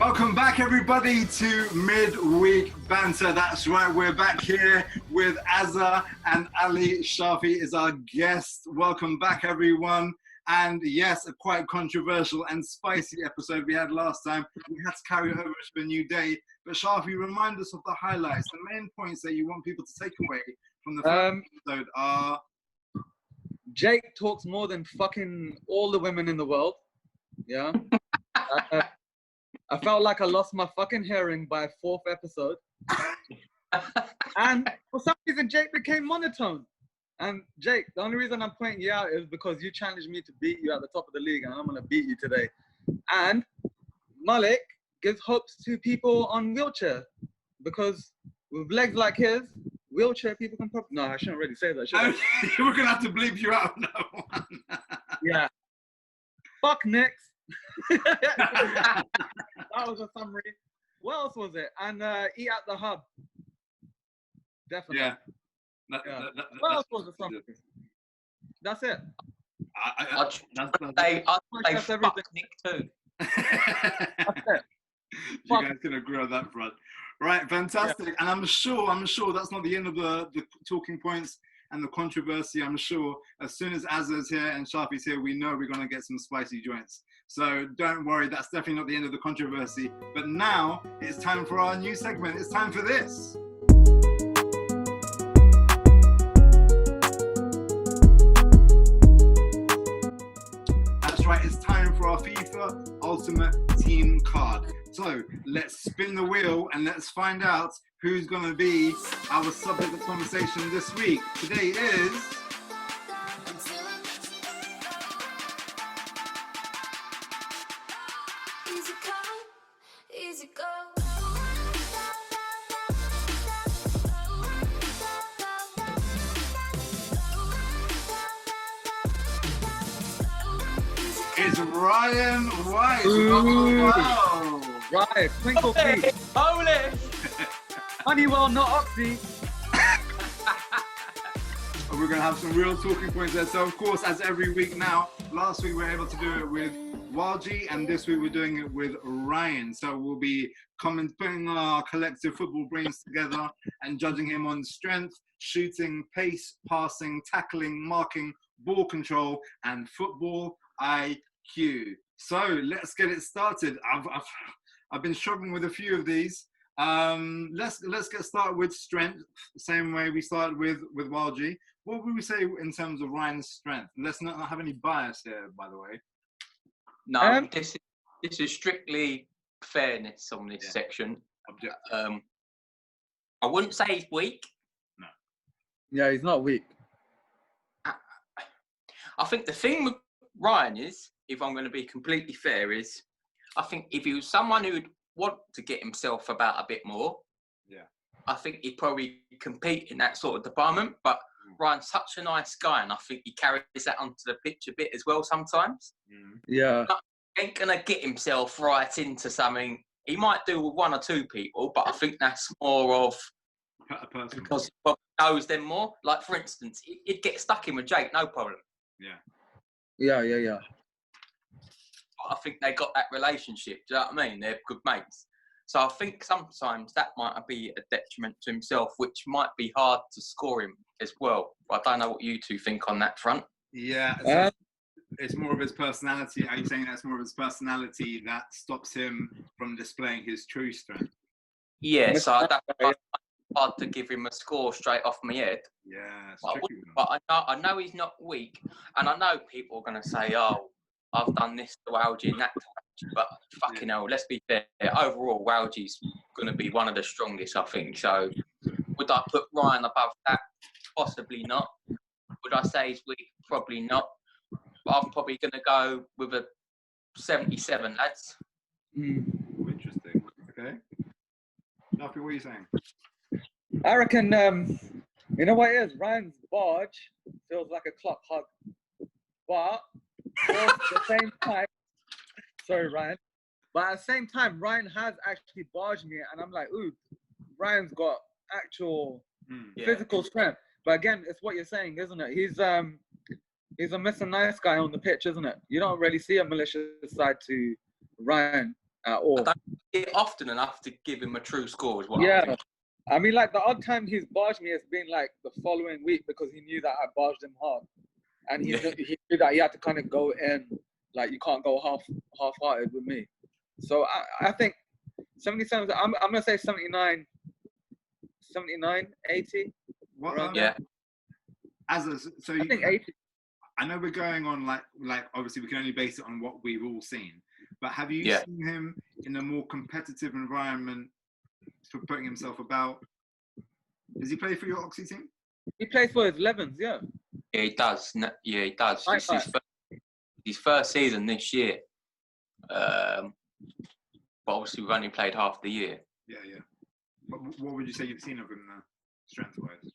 Welcome back, everybody, to Midweek Banter. That's right, we're back here with Azza and Ali. Shafi is our guest. Welcome back, everyone. And yes, a quite controversial and spicy episode we had last time. We had to carry it over to a new day. But Shafi, remind us of the highlights, the main points that you want people to take away from the first episode are... Jake talks more than fucking all the women in the world. Yeah. I felt like I lost my fucking hearing by fourth episode. And for some reason, Jake became monotone. And Jake, the only reason I'm pointing you out is because you challenged me to beat you at the top of the league, and I'm going to beat you today. And Malik gives hopes to people on wheelchair, because with legs like his, wheelchair people can probably... No, I shouldn't really say that, should I? We're going to have to bleep you out now. Yeah. Fuck Knicks. That was a summary. What else was it? And eat at the hub. Definitely. Yeah. What else was the summary? That's it. I'd say fuck Nick too. That's it. You guys can agree on that front. Right, fantastic. Yeah. And I'm sure that's not the end of the talking points and the controversy. I'm sure as soon as Azza's here and Shafi's here, we know we're going to get some spicy joints. So don't worry, that's definitely not the end of the controversy. But now it's time for our new segment. It's time for this. That's right, it's time for our FIFA Ultimate Team card. So let's spin the wheel and let's find out who's going to be our subject of conversation this week. Today is... It's Ryan White. Ooh. Wow. Right, twinkle feet. Holy! Honeywell, not Oxy. We're going to have some real talking points there. So, of course, as every week now, last week we were able to do it with Walji, and this week we're doing it with Ryan. So we'll be putting our collective football brains together and judging him on strength, shooting, pace, passing, tackling, marking, ball control, and football IQ. So let's get it started. I've been struggling with a few of these. Let's get started with strength, the same way we started with Walji. What would we say in terms of Ryan's strength? Let's not have any bias here, by the way. No, this is strictly fairness on this section. I wouldn't say he's weak. No. Yeah, he's not weak. I think the thing with Ryan is, if I'm going to be completely fair, is I think if he was someone who would want to get himself about a bit more, I think he'd probably compete in that sort of department. But Ryan's such a nice guy, and I think he carries that onto the pitch a bit as well sometimes. Yeah. He ain't going to get himself right into something. He might do with one or two people, but I think that's more of A person. because he knows them more. Like, for instance, he'd get stuck in with Jake, no problem. Yeah. I think they got that relationship. Do you know what I mean? They're good mates. So I think sometimes that might be a detriment to himself, which might be hard to score him as well. I don't know what you two think on that front. Yeah, so it's more of his personality. Are you saying that's more of his personality that stops him from displaying his true strength? Yeah, so that's hard to give him a score straight off my head. Yeah, it's tricky. But I know he's not weak, and I know people are going to say, "Oh, I've done this to Walji and that to Walji," but fucking hell, let's be fair. Overall, Walji's going to be one of the strongest, I think. So, would I put Ryan above that? Possibly not. Would I say he's weak? Probably not. But I'm probably going to go with a 77, lads. Interesting. Okay. Shafi, what are you saying? I reckon, you know what it is? Ryan's barge feels like a clock hug. But at the same time, sorry, Ryan. But at the same time, Ryan has actually barged me, and I'm like, ooh, Ryan's got actual physical strength. But again, it's what you're saying, isn't it? He's a Mr. Nice Guy on the pitch, isn't it? You don't really see a malicious side to Ryan at all. it often enough to give him a true score, is what I Yeah. think. I mean, like, the odd time he's barged me has been, like, the following week because he knew that I barged him hard. And he knew that he had to kind of go in, like, you can't go half-hearted with me. So I think 77, I'm going to say 79, 80. What? Yeah. So I think 80. I know we're going on like obviously we can only base it on what we've all seen. But have you seen him in a more competitive environment for putting himself about? Does he play for your Oxy team? He plays for his 11s, yeah. Yeah, he does. Yeah, he does. Right, It's his first season this year. But obviously we've only played half the year. Yeah. But what would you say you've seen of him strength-wise?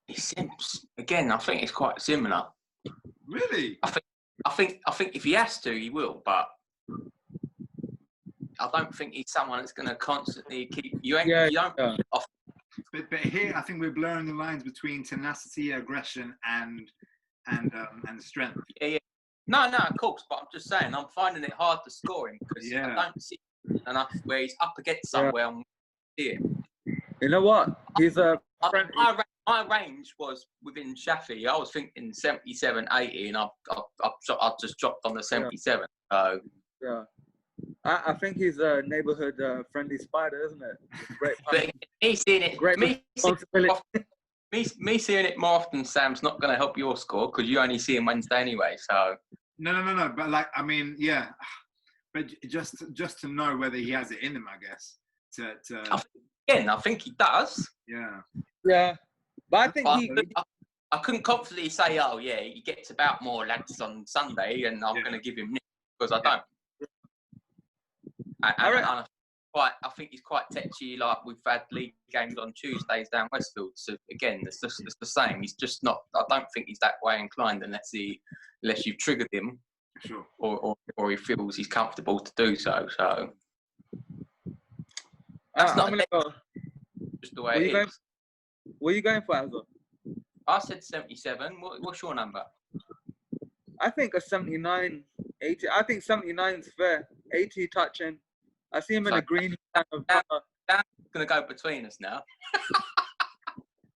He seems, again, I think it's quite similar. Really? I think if he has to, he will. But I don't think he's someone that's going to constantly keep you. You don't. Yeah. But here, I think we're blurring the lines between tenacity, aggression, and strength. Yeah. No, of course. But I'm just saying, I'm finding it hard to score him because I don't see enough where he's up against somewhere and here. You know what? He's a friend. My range was within Shafi. I was thinking 77, 80, and I've just dropped on the 77. So yeah. I think he's a neighborhood friendly spider, isn't it? Great. But me seeing it, great me seeing it more often, Sam's not going to help your score because you only see him Wednesday anyway. So no. But like, I mean, yeah. But just to know whether he has it in him, I guess. I think he does. Yeah. Yeah, but I think I couldn't confidently say, oh yeah, he gets about more lads on Sunday, and I'm going to give him this because I don't. And I think he's quite tetchy. Like we've had league games on Tuesdays down Westfield. So again, it's the same. He's just not. I don't think he's that way inclined unless you've triggered him, sure, or he feels he's comfortable to do so. So that's not just the way it is. What are you going for, Azza? I said 77. What's your number? I think a 79, 80. I think 79 is fair. 80 touching. I see him in a green kind of. That's going to go between us now.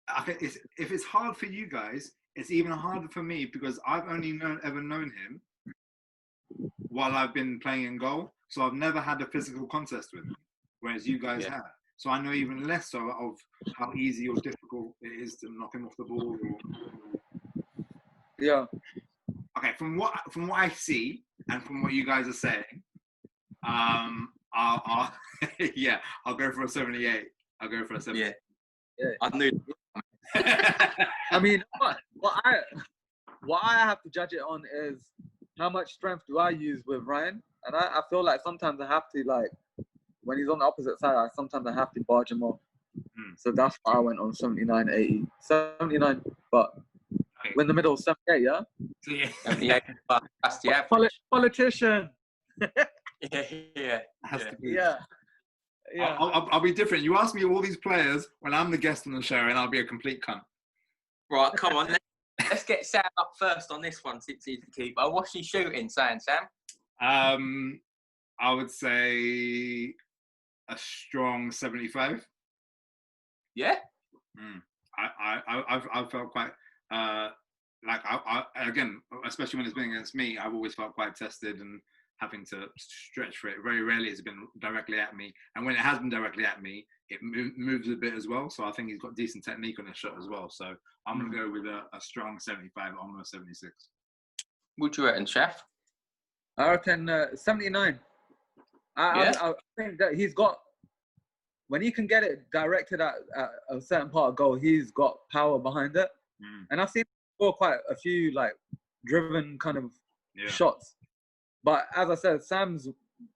I think if it's hard for you guys, it's even harder for me because I've only ever known him while I've been playing in goal. So I've never had a physical contest with him, whereas you guys have. So I know even less so of how easy or difficult it is to knock him off the ball. Yeah. Okay, from what I see and from what you guys are saying, I'll go for a 78. I'll go for a 78. Yeah. I knew. I mean, what I have to judge it on is how much strength do I use with Ryan, and I feel like sometimes I have to, like, when he's on the opposite side, sometimes I have to barge him off. So that's why I went on 79, 80. 79, but we're in the middle, 78, yeah? 78, but that's the average. Politician. Yeah. Has to be. Yeah. I'll be different. You ask me all these players when I'm the guest on the show, and I'll be a complete cunt. Right, come on. Let's get Sam up first on this one since he's the keeper. What's he shooting, Sam? I would say a strong 75. Yeah. I felt quite like I again, especially when it's been against me, I've always felt quite tested and having to stretch for it. Very rarely has it been directly at me, and when it has been directly at me, it moves a bit as well. So I think he's got decent technique on his shot as well. So I'm going to go with a strong 75, almost 76. What do you reckon, Chef? I reckon 79. I think that he's got, when he can get it directed at a certain part of goal, he's got power behind it. And I've seen him score quite a few like driven kind of shots. But as I said, Sam's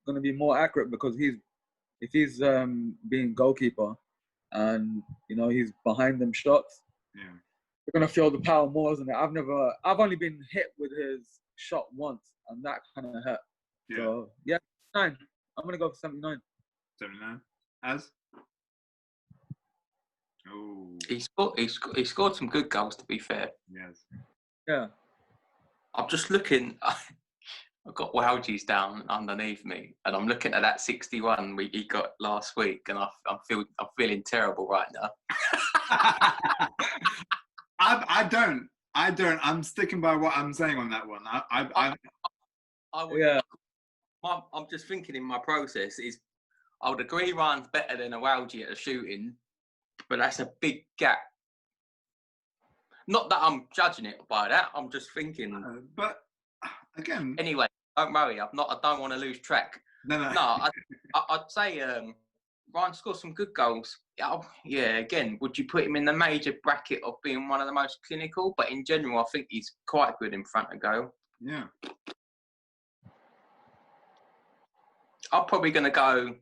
going to be more accurate because if he's being goalkeeper and, you know, he's behind them shots, you're going to feel the power more, isn't it? I've only been hit with his shot once and that kind of hurt. So, 9. I'm going to go for 79. 79. As? Oh. He scored some good goals, to be fair. Yes. Yeah. I'm just looking. I've got Walgies down underneath me, and I'm looking at that 61 he got last week, and I'm feeling terrible right now. I don't. I'm sticking by what I'm saying on that one. I would. Yeah. I'm just thinking in my process is I would agree Ryan's better than a Walgie at a shooting, but that's a big gap. Not that I'm judging it by that. I'm just thinking. But again. Anyway, don't worry. I don't want to lose track. No. I'd say Ryan scored some good goals. Yeah, again, would you put him in the major bracket of being one of the most clinical? But in general, I think he's quite good in front of goal. Yeah. I'm probably going to go.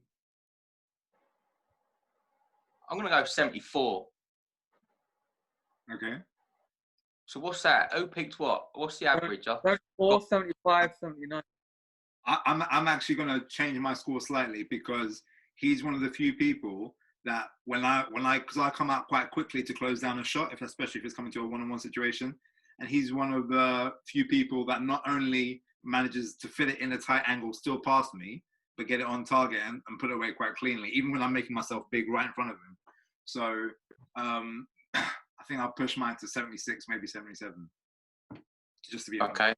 I'm going to go 74. Okay. So what's that? Who picked what? What's the average? 74, 75, 79. I'm actually going to change my score slightly because he's one of the few people that because I come out quite quickly to close down a shot, especially if it's coming to a one-on-one situation, and he's one of the few people that not only manages to fit it in a tight angle still past me, but get it on target and put it away quite cleanly, even when I'm making myself big right in front of him. So I think I'll push mine to 76, maybe 77, just to be okay.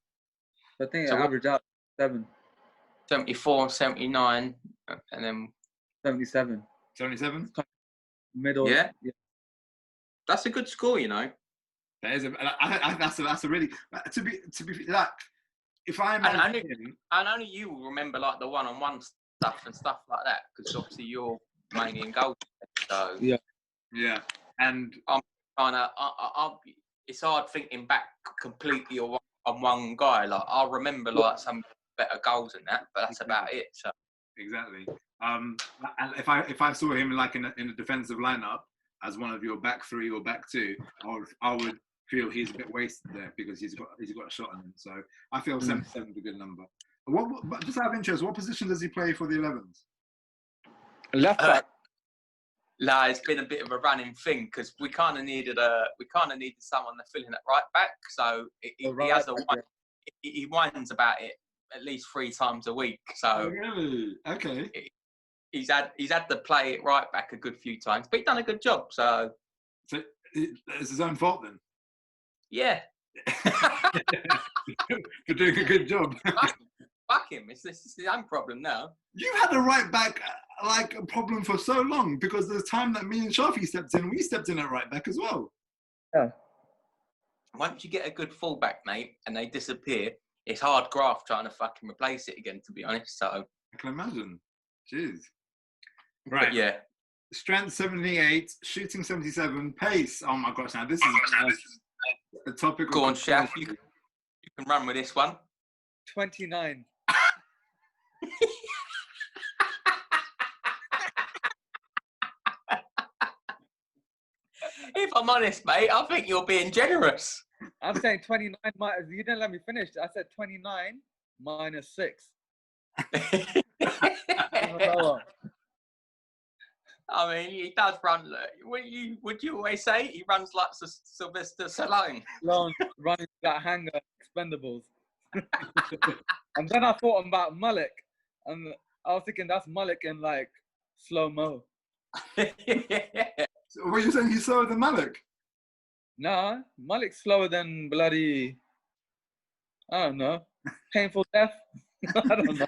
I think I average out 7. 74, 79, and then 77. 77? Middle. Yeah. That's a good score, you know. That is that's a really to be like if I imagine and only you will remember like the one-on-one stuff and stuff like that because obviously you're mainly in goal. So yeah, and I'm trying to. It's hard thinking back completely on one guy. Like I'll remember like some better goals than that, but that's about it. So exactly. And if I saw him like in a defensive lineup as one of your back 3 or back 2, I would feel he's a bit wasted there because he's got a shot on him. So I feel 77 is a good number. But just out of interest, what position does he play for the 11s? Left back. No, it's been a bit of a running thing because we kind of needed someone to fill in at right back. So he whines about it at least 3 times a week. So oh, really? Okay. He's had to play it right back a good few times, but he's done a good job. So it's his own fault then. Yeah. For doing a good job. Fuck him. It's his own problem now. You've had a right back like a problem for so long because there's time that me and Shafi stepped in. We stepped in at right back as well. Yeah. Once you get a good fullback, mate, and they disappear, it's hard graft trying to fucking replace it again, to be honest. So I can imagine. Jeez. Right. But yeah. Strength 78, shooting 77, pace. Oh my gosh! Now this is the topic. Go on, Shafi. You can run with this one. 29. If I'm honest, mate, I think you're being generous. I'm saying 29 minus. You didn't let me finish. I said 29 minus 6. I mean, he does run. Would you always say he runs like Sylvester Stallone? Running that hanger, Expendables. And then I thought about Malik, and I was thinking that's Malik in like slow mo. So what are you saying? He's slower than Malik? Nah, Malik's slower than bloody. I don't know. Painful death. I don't know.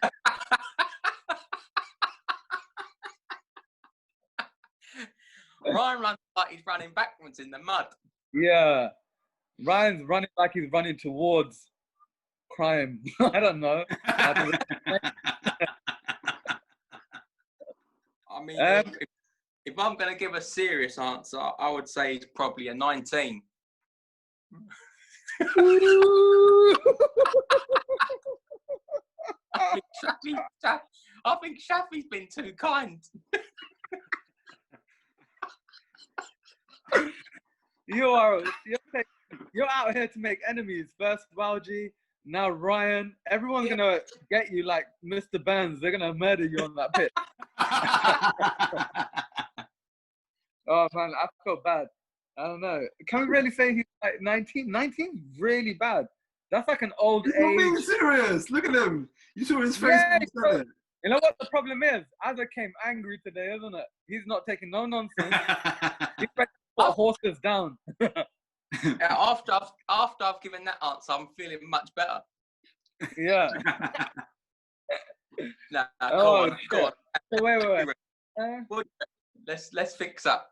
Ryan runs like he's running backwards in the mud. Yeah, Ryan's running like he's running towards crime. I don't know. I mean, if I'm going to give a serious answer, I would say it's probably a 19. I think Shafi's been too kind. You're out here to make enemies. First Walgie, now Ryan. Everyone's gonna get you like Mr. Benz. They're gonna murder you on that pit. Oh man, I feel bad. I don't know. Can we really say he's like 19? 19 really bad. That's like an old He's not being age. serious. Look at him. You saw his face Yeah, when he said it. you know what the problem is? Azza came angry today, isn't it? He's not taking no nonsense. He's ready to put horses down. After I've given that answer, I'm feeling much better. Yeah. Nah, Oh, go on. So wait. Well, let's fix up.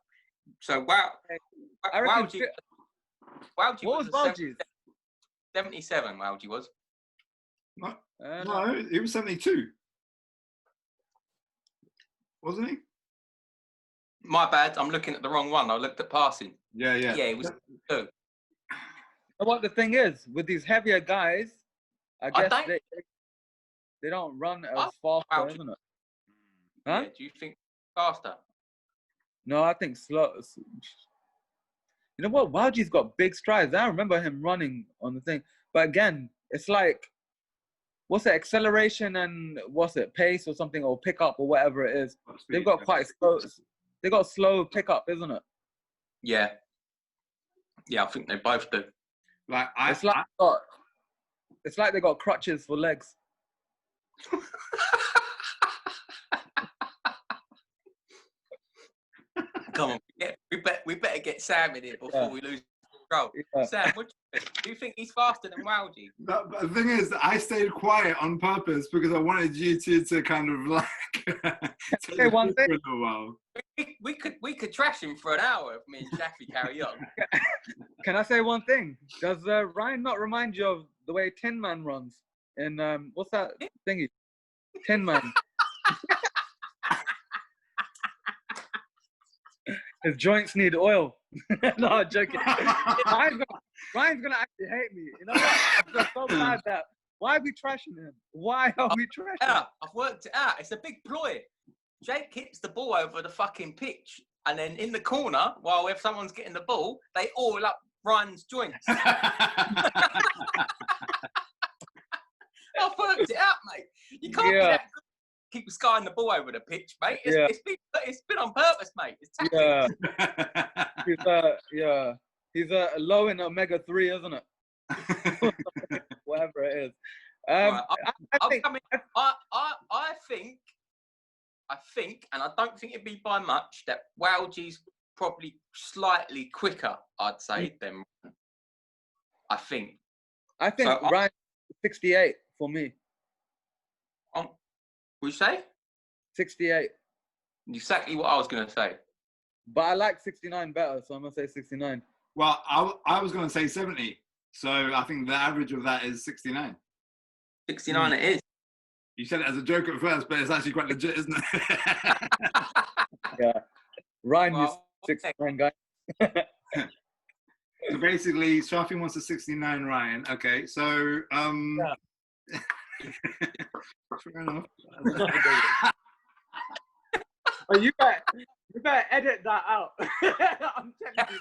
So I reckon Wowji what was Wowji's? 77. Wowji was. No, he was 72. Wasn't he? My bad. I'm looking at the wrong one. I looked at passing. Yeah. Yeah, it was 2. What the thing is with these heavier guys, I guess don't- they don't run as fast, Wowji. isn't it? Huh? Yeah, do you think faster? No, I think slow. You know what? Wowji's got big strides. I remember him running on the thing. But again, it's like, what's it? Acceleration and what's it? Pace or something, or pickup or whatever it is. They've got quite slow. They got slow pickup, isn't it? Yeah. Yeah, I think they both do. Like It's like they got crutches for legs. Come on, we better get Sam in here before we lose control. Yeah. Sam, what do you think he's faster than Wowji? But the thing is, I stayed quiet on purpose because I wanted you to kind of like Say one thing. for a little while. We could trash him for an hour if me and Shafi carry on. Can I say one thing? Does Ryan not remind you of the way Tin Man runs in what's that thingy? Tin Man. His joints need oil. No, I'm joking. Ryan's gonna actually hate me. You know what? I feel so bad that why are we trashing him? Why are we trashing him? I've worked it out. It's a big ploy. Jake hits the ball over the fucking pitch, and then in the corner, while if someone's getting the ball, they oil up Ryan's joints. I've worked it out, mate. You can't be that good. Keep skying the ball over the pitch, mate. It's been on purpose, mate. It's tactics. Yeah. He's low in omega-3, isn't it? Whatever it is. Right, I think, and I don't think it'd be by much, that Wowji's probably slightly quicker, I'd say, than I think. I think So, Ryan's 68 for me. Would you say? 68. Exactly what I was going to say. But I like 69 better, so I'm going to say 69. Well, I was going to say 70. So I think the average of that is 69. 69 it is. You said it as a joke at first, but it's actually quite legit, isn't it? Yeah. Ryan is 69, guys. So basically, Shafi wants a 69 Ryan. Okay, so fair enough. Oh, you better edit that out. I'm telling you.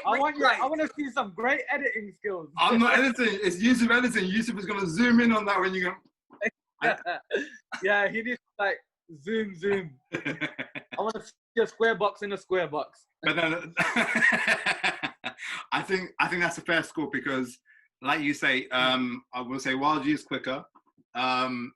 I want to see some great editing skills. I'm not editing. It's Yusuf editing. Yusuf is going to zoom in on that when you go. Yeah, he needs to like zoom. I want to see a square box in a square box. But then, I think that's a fair score because, like you say, I will say Wowji is quicker,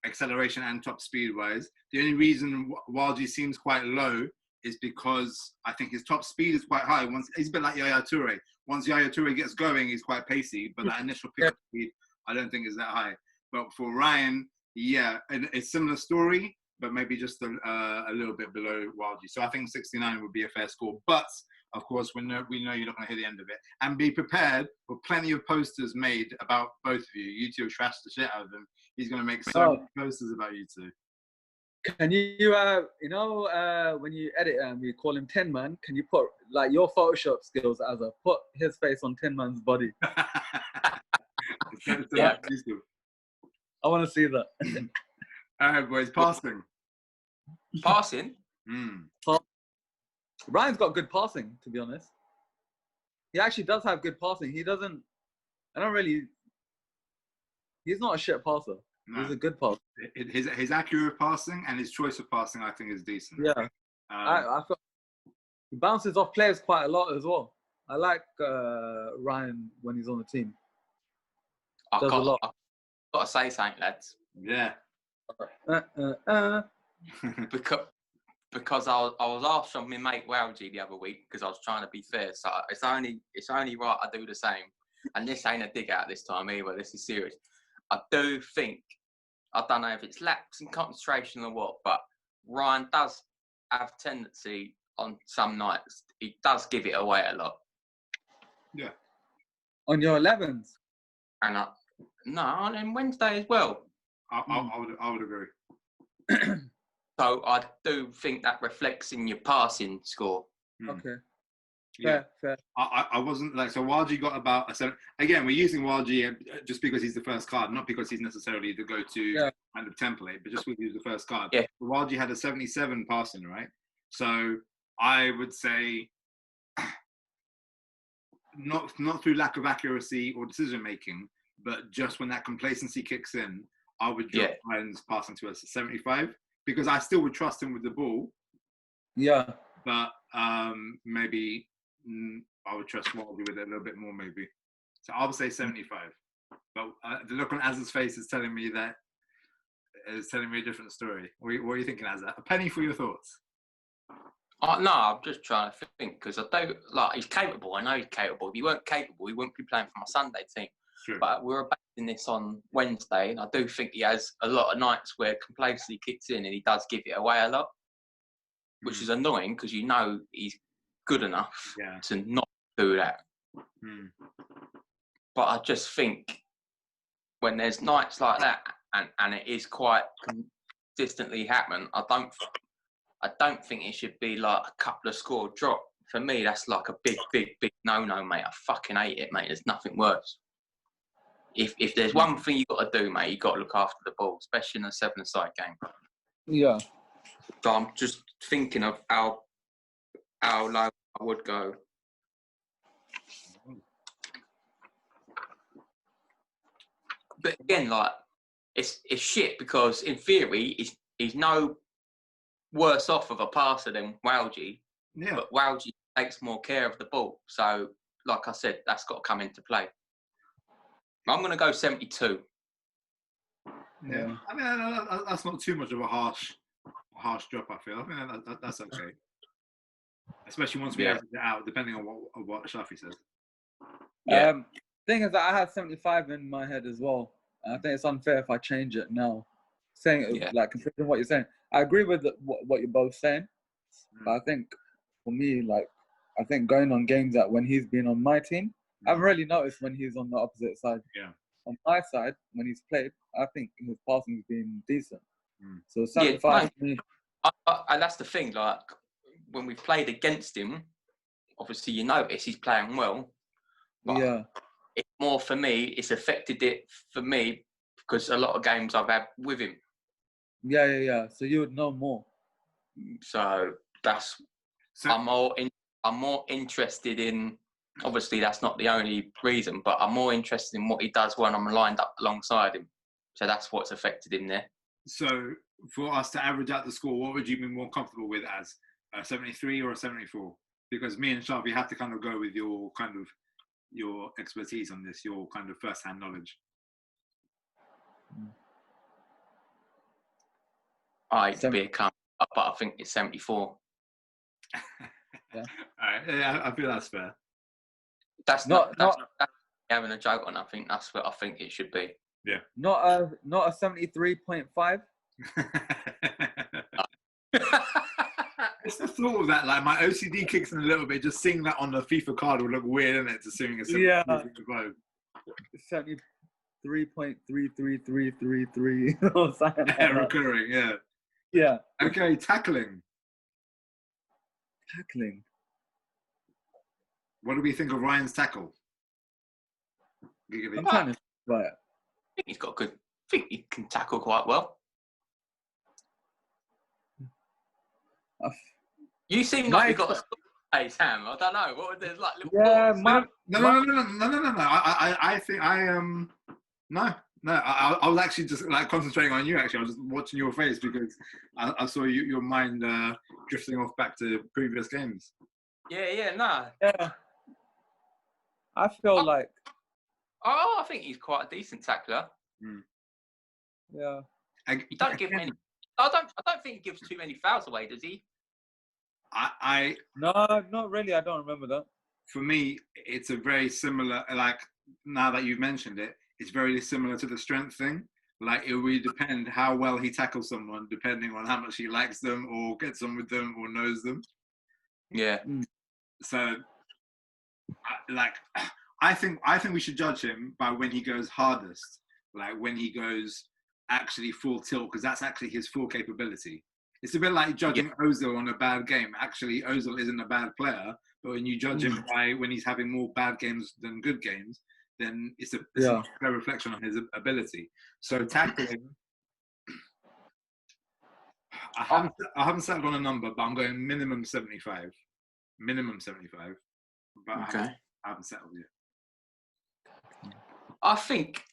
acceleration and top speed wise. The only reason Wowji seems quite low is because I think his top speed is quite high. He's a bit like Yaya Toure. Once Yaya Toure gets going, he's quite pacey, but that initial pickup speed, I don't think is that high. But for Ryan, yeah, a similar story, but maybe just a little bit below Wowji. So I think 69 would be a fair score. But of course, we know you're not going to hear the end of it. And be prepared for plenty of posters made about both of you. You two have trashed the shit out of him. He's going to make so many posters about you two. Can you, when you edit and we call him Tin Man, can you put like your Photoshop skills as put his face on Tin Man's body? Yeah. I want to see that. All right, boys, passing. Passing? Ryan's got good passing, to be honest. He actually does have good passing. He's not a shit passer. No. He's a good passer. His accurate passing and his choice of passing, I think, is decent. Yeah. I feel he bounces off players quite a lot as well. I like Ryan when he's on the team. I've Does a lot. got to say something, lads. Yeah. Because I was asked from my mate Walgie the other week because I was trying to be fair. So it's only right I do the same. And this ain't a dig out this time either. This is serious. I do think, I don't know if it's lapse in concentration or what, but Ryan does have tendency on some nights. He does give it away a lot. Yeah. On your 11s? And on Wednesday as well. I would agree. So I do think that reflects in your passing score. Okay. Yeah. Fair. I wasn't like, so Walgie got about a 7. Again, we're using Walgie just because he's the first card, not because he's necessarily the go-to kind of template, but just because he's the first card. Yeah. But Walgie had a 77 passing, right? So I would say not through lack of accuracy or decision making, but just when that complacency kicks in, I would drop Ryan's passing to us at 75 because I still would trust him with the ball. Yeah. But maybe I would trust Walgie with it a little bit more, maybe. So I would say 75. But the look on Az's face is telling me a different story. What are you thinking, Az? A penny for your thoughts. No, I'm just trying to think because I don't like he's capable. I know he's capable. If he weren't capable, he wouldn't be playing for my Sunday team. True. But we're basing this on Wednesday, and I do think he has a lot of nights where complacency kicks in and he does give it away a lot, which is annoying because you know he's good enough to not do that. But I just think when there's nights like that and it is quite consistently happening, I don't think it should be like a couple of score drop. For me, that's like a big no-no, mate. I fucking hate it, mate. There's nothing worse. If there's one thing you got to do, mate, you got to look after the ball, especially in a 7-a-side game. Yeah. So I'm just thinking of how low I would go. But again, like it's shit because in theory he's no worse off of a passer than Walgie. Yeah. But Walgie takes more care of the ball. So, like I said, that's got to come into play. I'm going to go 72. Yeah. I mean, that's not too much of a harsh drop, I feel. I mean, that's okay. Especially once we average it out, depending on what Shafi says. Yeah. Thing is that I have 75 in my head as well. And I think it's unfair if I change it now. Like, considering what you're saying. I agree with what you're both saying. But I think, for me, like, I think going on games that when he's been on my team, I haven't really noticed when he's on the opposite side. Yeah. On my side, when he's played, I think his passing's been decent. So 75 for me. And that's the thing, like, when we've played against him, obviously you notice he's playing well. But it's more for me, it's affected it for me because a lot of games I've had with him. Yeah. So you would know more. So I'm more interested in. Obviously, that's not the only reason, but I'm more interested in what he does when I'm lined up alongside him. So that's what's affected him there. So for us to average out the score, what would you be more comfortable with as a 73 or a 74? Because me and Shafi have to kind of go with your expertise on this, your kind of first-hand knowledge. I hate to be a cunt, but I think it's 74. Yeah. All right. Yeah, I feel that's fair. That's not having a joke on. I think that's what I think it should be. Yeah. Not a 73.5. It's the thought of that. Like my OCD kicks in a little bit. Just seeing that on the FIFA card would look weird, isn't it? To seeing a 73.5. 73.33333 or something. Like that. Recurring, yeah. Yeah. Okay, tackling. Tackling. What do we think of Ryan's tackle? I'm trying to right. I think he's got good. I think he can tackle quite well. You seem like you got a hey Sam. I don't know. What there's like little No. I think I am. No. I was actually just like concentrating on you. Actually, I was just watching your face because I saw your mind drifting off back to previous games. Yeah. I feel like, Oh, I think he's quite a decent tackler. yeah. You don't give many. I don't think he gives too many fouls away, does he? No, not really. I don't remember that. For me, it's a very similar. Like now that you've mentioned it, it's very similar to the strength thing. Like it will depend how well he tackles someone, depending on how much he likes them, or gets on with them, or knows them. Yeah. So, I think we should judge him by when he goes hardest, like when he goes actually full tilt, because that's actually his full capability. It's a bit like judging Ozil on a bad game. Actually, Ozil isn't a bad player, but when you judge him by when he's having more bad games than good games, then it's a fair reflection on his ability. So tackling, I haven't settled on a number, but I'm going minimum 75. Minimum 75. But I haven't settled yet. I think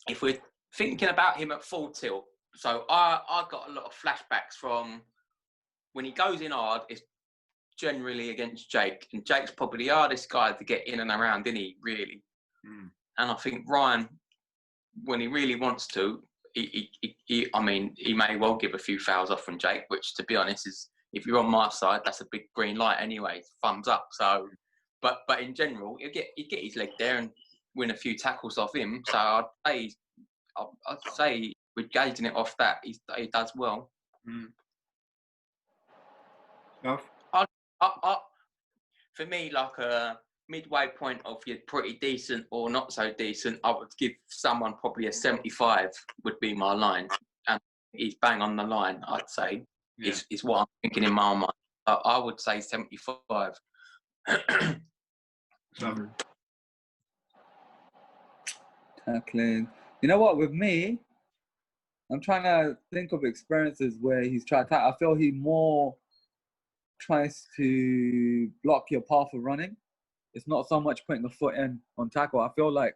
if we're thinking about him at full tilt, so I got a lot of flashbacks from when he goes in hard, it's generally against Jake. And Jake's probably the hardest guy to get in and around, isn't he, really? And I think Ryan, when he really wants to, he may well give a few fouls off from Jake, which, to be honest, is, if you're on my side, that's a big green light anyway, thumbs up. So, but in general, he'd get his leg there and win a few tackles off him. So I'd say we're gauging it off that he does well. For me, like a midway point of you're pretty decent or not so decent, I would give someone probably a 75 would be my line, and he's bang on the line. I'd say is what I'm thinking in my mind. I would say 75. Tackling. You know what? With me, I'm trying to think of experiences where he's tried to. I feel he more tries to block your path of running. It's not so much putting the foot in on tackle. I feel like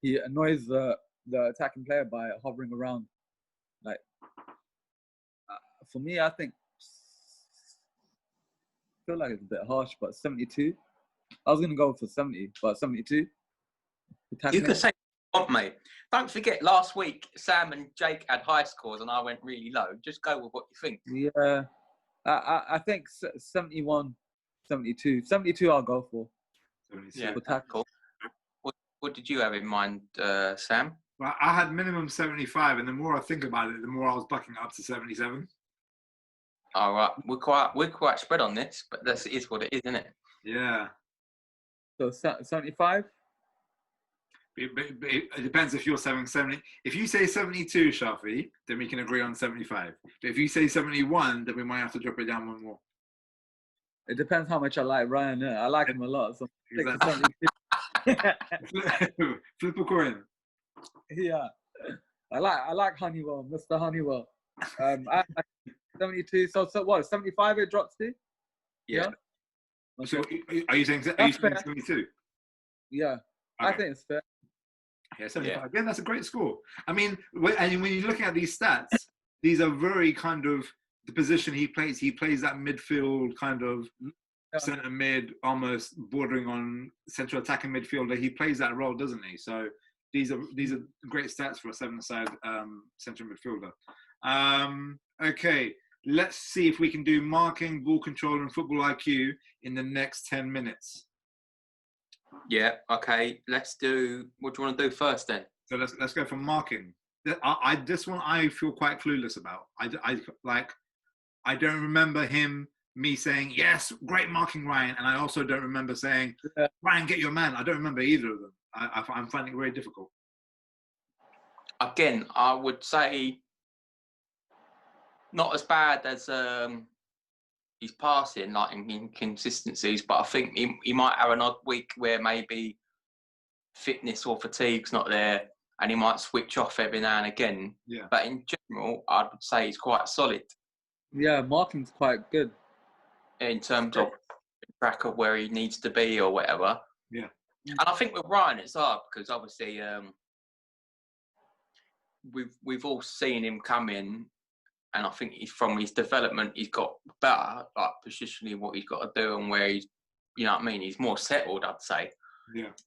he annoys the attacking player by hovering around. Like for me, I feel like it's a bit harsh, but 72. I was gonna go for 70, but 72. You can say what, mate. Don't forget, last week Sam and Jake had high scores, and I went really low. Just go with what you think. Yeah, I think 71, 72. 72 I'll go for. 72. Yeah, cool. What did you have in mind, Sam? Well, I had minimum 75, and the more I think about it, the more I was bucking up to 77. All right, we're quite spread on this, but this is what it is, isn't it? Yeah. So 75. It depends if you're saying 70. If you say 72, Shafi, then we can agree on 75. But if you say 71, then we might have to drop it down one more. It depends how much I like Ryan. I like him a lot. So exactly. Flip a coin. Yeah, I like Honeywell, Mr. Honeywell. I 72. So what? 75 it drops to? Yeah. Okay. So are you saying 72? Yeah, okay. I think it's fair. Yeah, 75. Yeah. Again, that's a great score. I mean, and when you're looking at these stats, these are very kind of the position he plays. He plays that midfield kind of centre mid, almost bordering on central attacking midfielder. He plays that role, doesn't he? So these are great stats for a seven-side central midfielder. Okay, let's see if we can do marking, ball control, and football IQ in the next 10 minutes. Yeah. Okay. Let's do. What do you want to do first, then? So let's go for marking. This one I feel quite clueless about. I don't remember me saying yes, great marking, Ryan, and I also don't remember saying Ryan, get your man. I don't remember either of them. I'm finding it very difficult. Again, I would say not as bad as his passing, like in inconsistencies, but I think he might have an odd week where maybe fitness or fatigue's not there, and he might switch off every now and again. Yeah. But in general, I would say he's quite solid. Yeah, marking's quite good in terms of track of where he needs to be or whatever. Yeah. And I think with Ryan, it's hard because obviously we've all seen him come in, and I think from his development, he's got better, like positionally what he's got to do and where he's, you know what I mean, he's more settled, I'd say.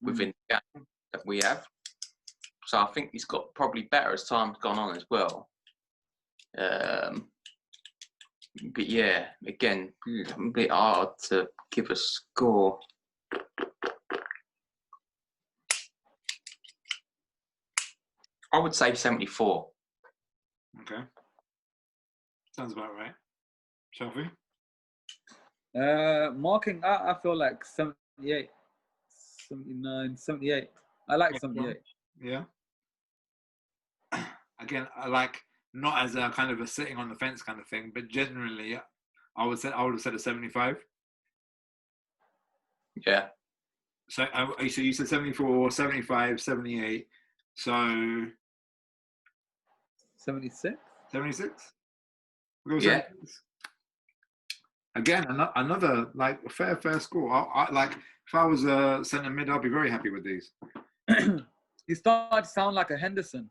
within the game that we have. So I think he's got probably better as time's gone on as well. But yeah, again, a bit hard to give a score. I would say 74. Okay. Sounds about right. Shafi? Marking out, I feel like 78, 79, 78. I like 78. Yeah. Again, I like not as a kind of a sitting on the fence kind of thing, but generally, I would have said a 75. Yeah. So you said 74, 75, 78. So 76? 76? We'll go Yeah. 76. Again, another like fair score. I like if I was a centre mid, I'd be very happy with these. He started to sound like a Henderson.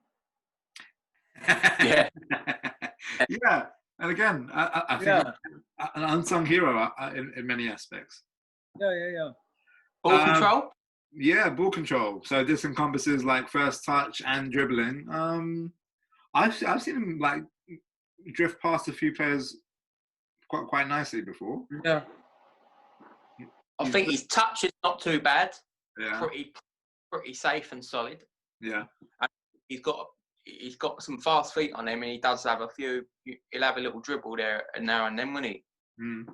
Yeah. Yeah, and again, I think an unsung hero in many aspects. Yeah. Ball control? Yeah, ball control. So this encompasses like first touch and dribbling. I've seen him like drift past a few players quite nicely before. Yeah. I think his touch is not too bad. Yeah. Pretty safe and solid. Yeah. And he's got some fast feet on him, and he does have a few. He'll have a little dribble there and now and then, won't he? Mm.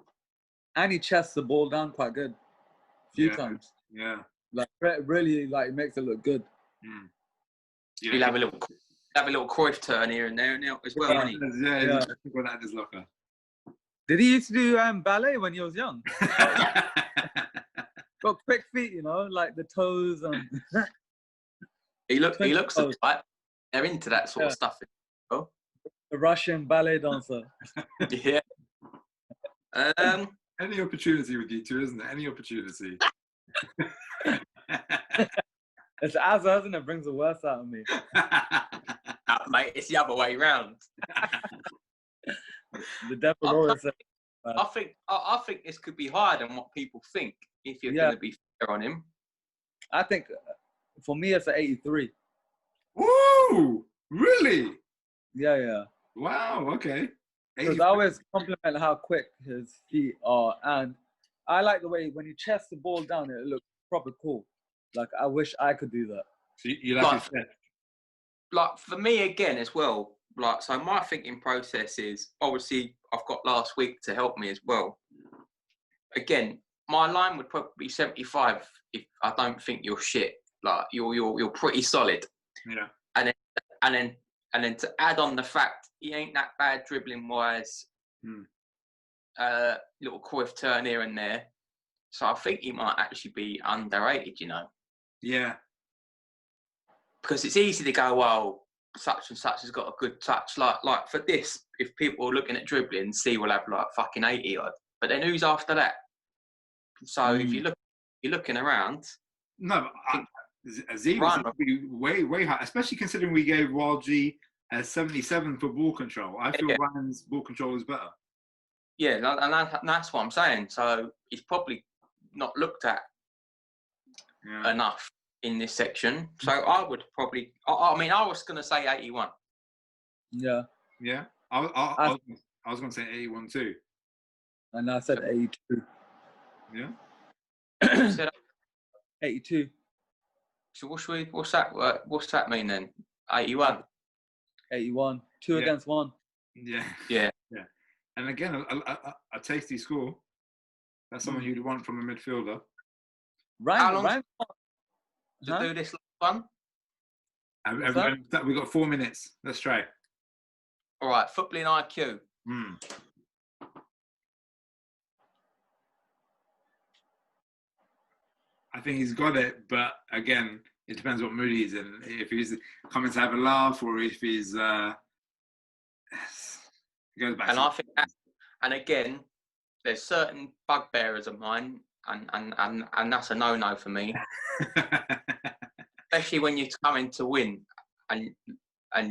And he chests the ball down quite good. A few times. Yeah. Like really, like makes it look good. Mm. Yeah. He'll have a little Cruyff turn here and there now as well, won't he? Yeah. Got that in his locker. Did he used to do ballet when he was young? Got quick feet, you know, like the toes and. He looks like they're into that sort of stuff. Oh. A Russian ballet dancer. Yeah. Any opportunity with you two, isn't it? Any opportunity. It's Azza, isn't it? Brings the worst out of me. Mate, it's the other way round. The devil always said. I think this could be higher than what people think if you're going to be fair on him. I think for me it's an 83. Woo! Really? Yeah. Wow. Okay. Because I always compliment how quick his feet are, and I like the way when he chests the ball down, it looks proper cool. Like I wish I could do that. So you like his step? Like for me again as well. Like so, my thinking process is obviously I've got last week to help me as well. Again, my line would probably be 75 if I don't think you're shit. Like you're pretty solid. Yeah. And then to add on the fact he ain't that bad dribbling wise. Little Cruyff turn here and there. So I think he might actually be underrated, you know. Yeah. Because it's easy to go, well, such and such has got a good touch. Like for this, if people are looking at dribbling, C will have like fucking 80 odd. But then who's after that? So if you're looking around. No, Z would be way high, especially considering we gave Wild G a 77 for ball control. I feel Ryan's ball control is better. Yeah, and that's what I'm saying. So he's probably not looked at enough in this section. So I would probably, I mean, I was going to say 81. Yeah. Yeah. I was going to say 81 too. And I said 82. Yeah. 82. So what's that mean then? 81. 81. 2 against 1. Yeah. And again, a tasty score. That's someone you'd want from a midfielder. Ryan to do this last one? We've got 4 minutes. Let's try. All right, footballing IQ. I think he's got it, but again, it depends what mood he's in. If he's coming to have a laugh, or if he's goes back. And I think and again, there's certain bugbearers of mine, and that's a no for me. Especially when you're coming to win, and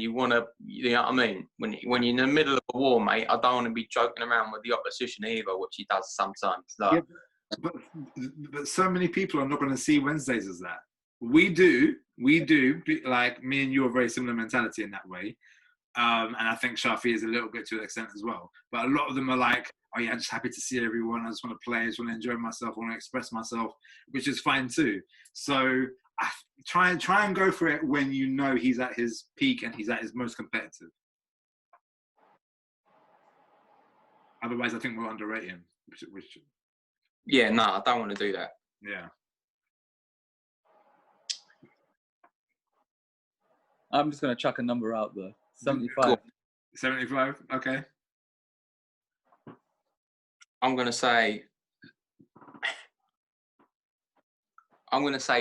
you want to, you know what I mean. When you're in the middle of a war, mate, I don't want to be joking around with the opposition either, which he does sometimes. Like, but so many people are not going to see Wednesdays as that. We do. Like me and you are very similar mentality in that way. And I think Shafi is a little bit to an extent as well. But a lot of them are like, oh yeah, I'm just happy to see everyone. I just want to play. I just want to enjoy myself. I want to express myself, which is fine too. So try and go for it when you know he's at his peak and he's at his most competitive. Otherwise, I think we'll underrate him. Yeah, no, I don't want to do that. Yeah. I'm just going to chuck a number out there. 75. Cool. 75? Okay. I'm going to say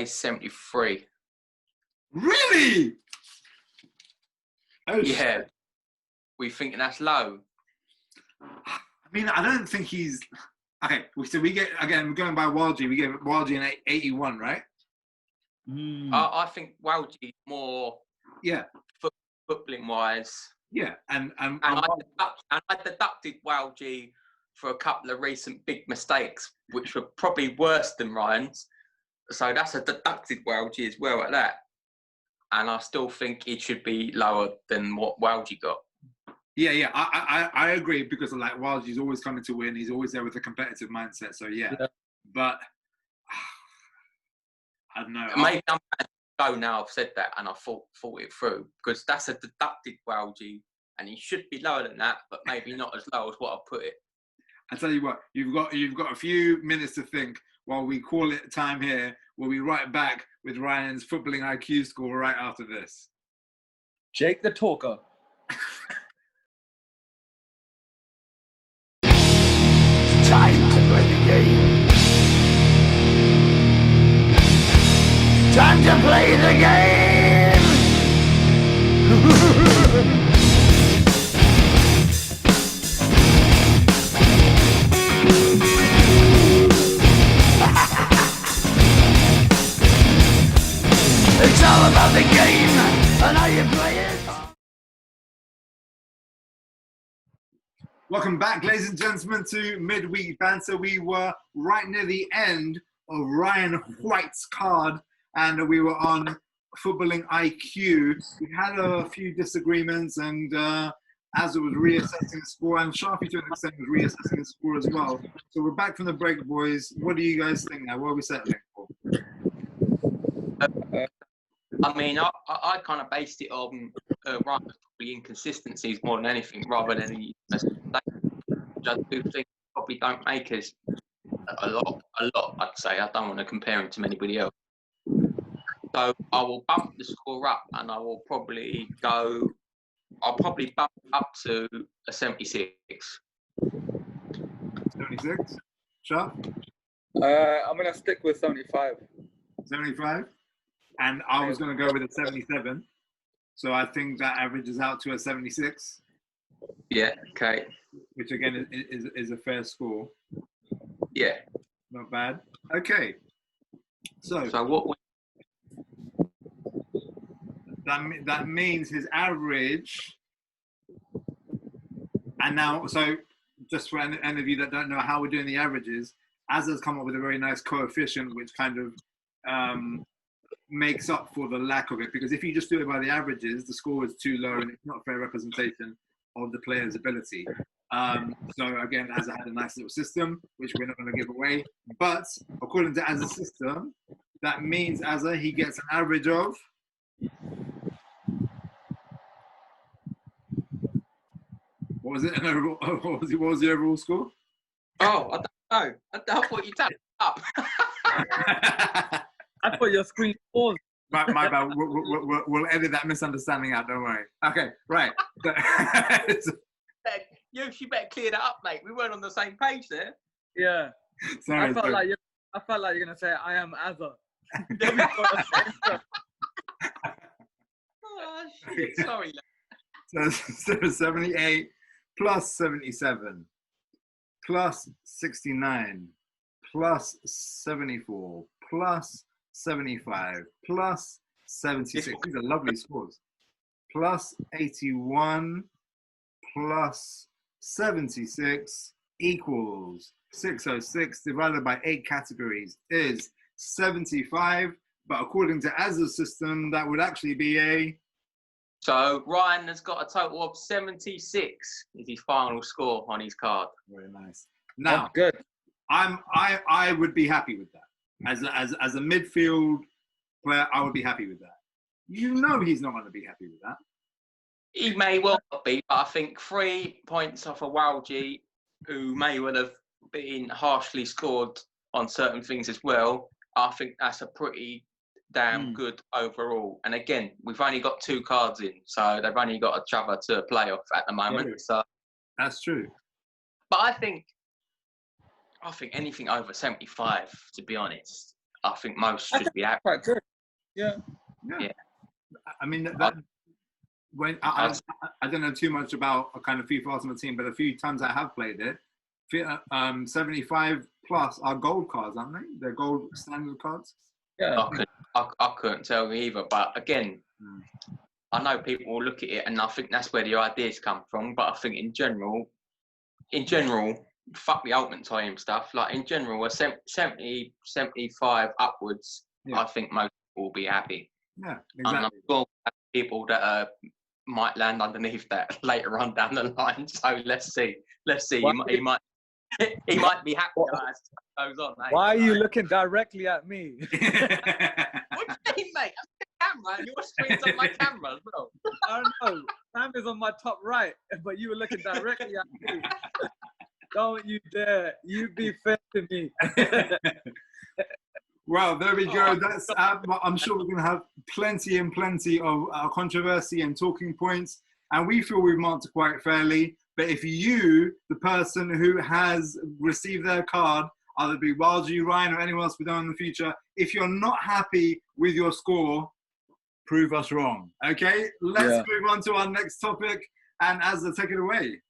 73. Really? Oh, Yeah. We thinking that's low? I mean, I don't think he's... Okay, so we get, again, we're going by Walji. We gave Walji an 81, right? I think Walji more... Yeah. Footballing wise. Yeah, and I deducted Walji for a couple of recent big mistakes, which were probably worse than Ryan's. So that's a deducted Walji as well at that. And I still think it should be lower than what Walji got. Yeah, I agree because like Walji's always coming to win. He's always there with a competitive mindset. So yeah. But I don't know. Maybe I'm going to go now. I've said that and I thought it through because that's a deducted Walji and he should be lower than that, but maybe not as low as what I put it. I tell you what, you've got a few minutes to think while we call it time here. We'll be right back with Ryan's footballing IQ score right after this. Jake the Talker. Time to play the game. Time to play the game. It's all about the game and how you play it. Welcome back, ladies and gentlemen, to Midweek Banter. We were right near the end of Ryan White's card, and we were on footballing IQ. We had a few disagreements, and as it was reassessing the score, and Shafi to an extent was reassessing the score as well. So we're back from the break, boys. What do you guys think now? What are we settling for? I mean, I kind of based it on Ryan's probably inconsistencies more than anything, rather than the mistakes. Which I do think probably don't make us a lot, I'd say. I don't want to compare him to anybody else. So I will bump the score up and I'll probably bump up to a 76. 76? Sharp? I'm going to stick with 75. 75? And I was going to go with a 77. So I think that averages out to a 76. Yeah, okay. Which again is a fair score. Yeah. Not bad. Okay. So what that means his average, and now, so just for any of you that don't know how we're doing the averages, Azza's come up with a very nice coefficient which kind of makes up for the lack of it, because if you just do it by the averages, the score is too low and it's not a fair representation of the player's ability. So again, Azza had a nice little system, which we're not going to give away. But according to Azza's system, that means Azza, he gets an average of... What was it? What was the overall score? Oh, I don't know. I thought you tapped up. I thought your screen paused. My bad. We'll edit that misunderstanding out. Don't worry. Okay, right. You better clear that up, mate. We weren't on the same page there. Yeah. Sorry, I felt like you're gonna say I am Azza. Oh shit! Sorry. So 78 plus 77 plus 69 plus 74 plus 75 plus 76. These are lovely scores. Plus 81 plus 76 equals 606 divided by 8 categories is 75. But according to Az's system, that would actually be a... So Ryan has got a total of 76 is his final score on his card. Very nice. Now, good. I would be happy with that. As a midfield player, I would be happy with that. You know he's not going to be happy with that. He may well not be, but I think 3 points off a Walgi, who may well have been harshly scored on certain things as well. I think that's a pretty damn good overall. And again, we've only got 2 cards in, so they've only got each other to play off at the moment. Yeah. So that's true. But I think anything over 75, to be honest, I think most should be happy. Quite good. Yeah. I mean, when I don't know too much about a kind of FIFA Ultimate Team, but a few times I have played it. 75 plus are gold cards, aren't they? They're gold standard cards. Yeah. I couldn't tell you either, but again, I know people will look at it, and I think that's where the ideas come from. But I think in general, fuck the Ultimate Team stuff. Like in general, a 70, 75 upwards, I think most people will be happy. Yeah, exactly. And I'm sure people that might land underneath that later on down the line. So let's see. He might be happy as time goes on. Why are you looking directly at me? What do you mean, mate? I'm the camera, and your screen's on my camera as well. I don't know. Sam is on my top right, but you were looking directly at me. Don't you dare. You be fair to me. Well, there we go. That's. I'm sure we're going to have plenty of controversy and talking points, and we feel we've marked it quite fairly. But if you, the person who has received their card, either be Walgi, Ryan, or anyone else we know in the future, if you're not happy with your score, prove us wrong. Okay, let's move on to our next topic, and Azza, take it away.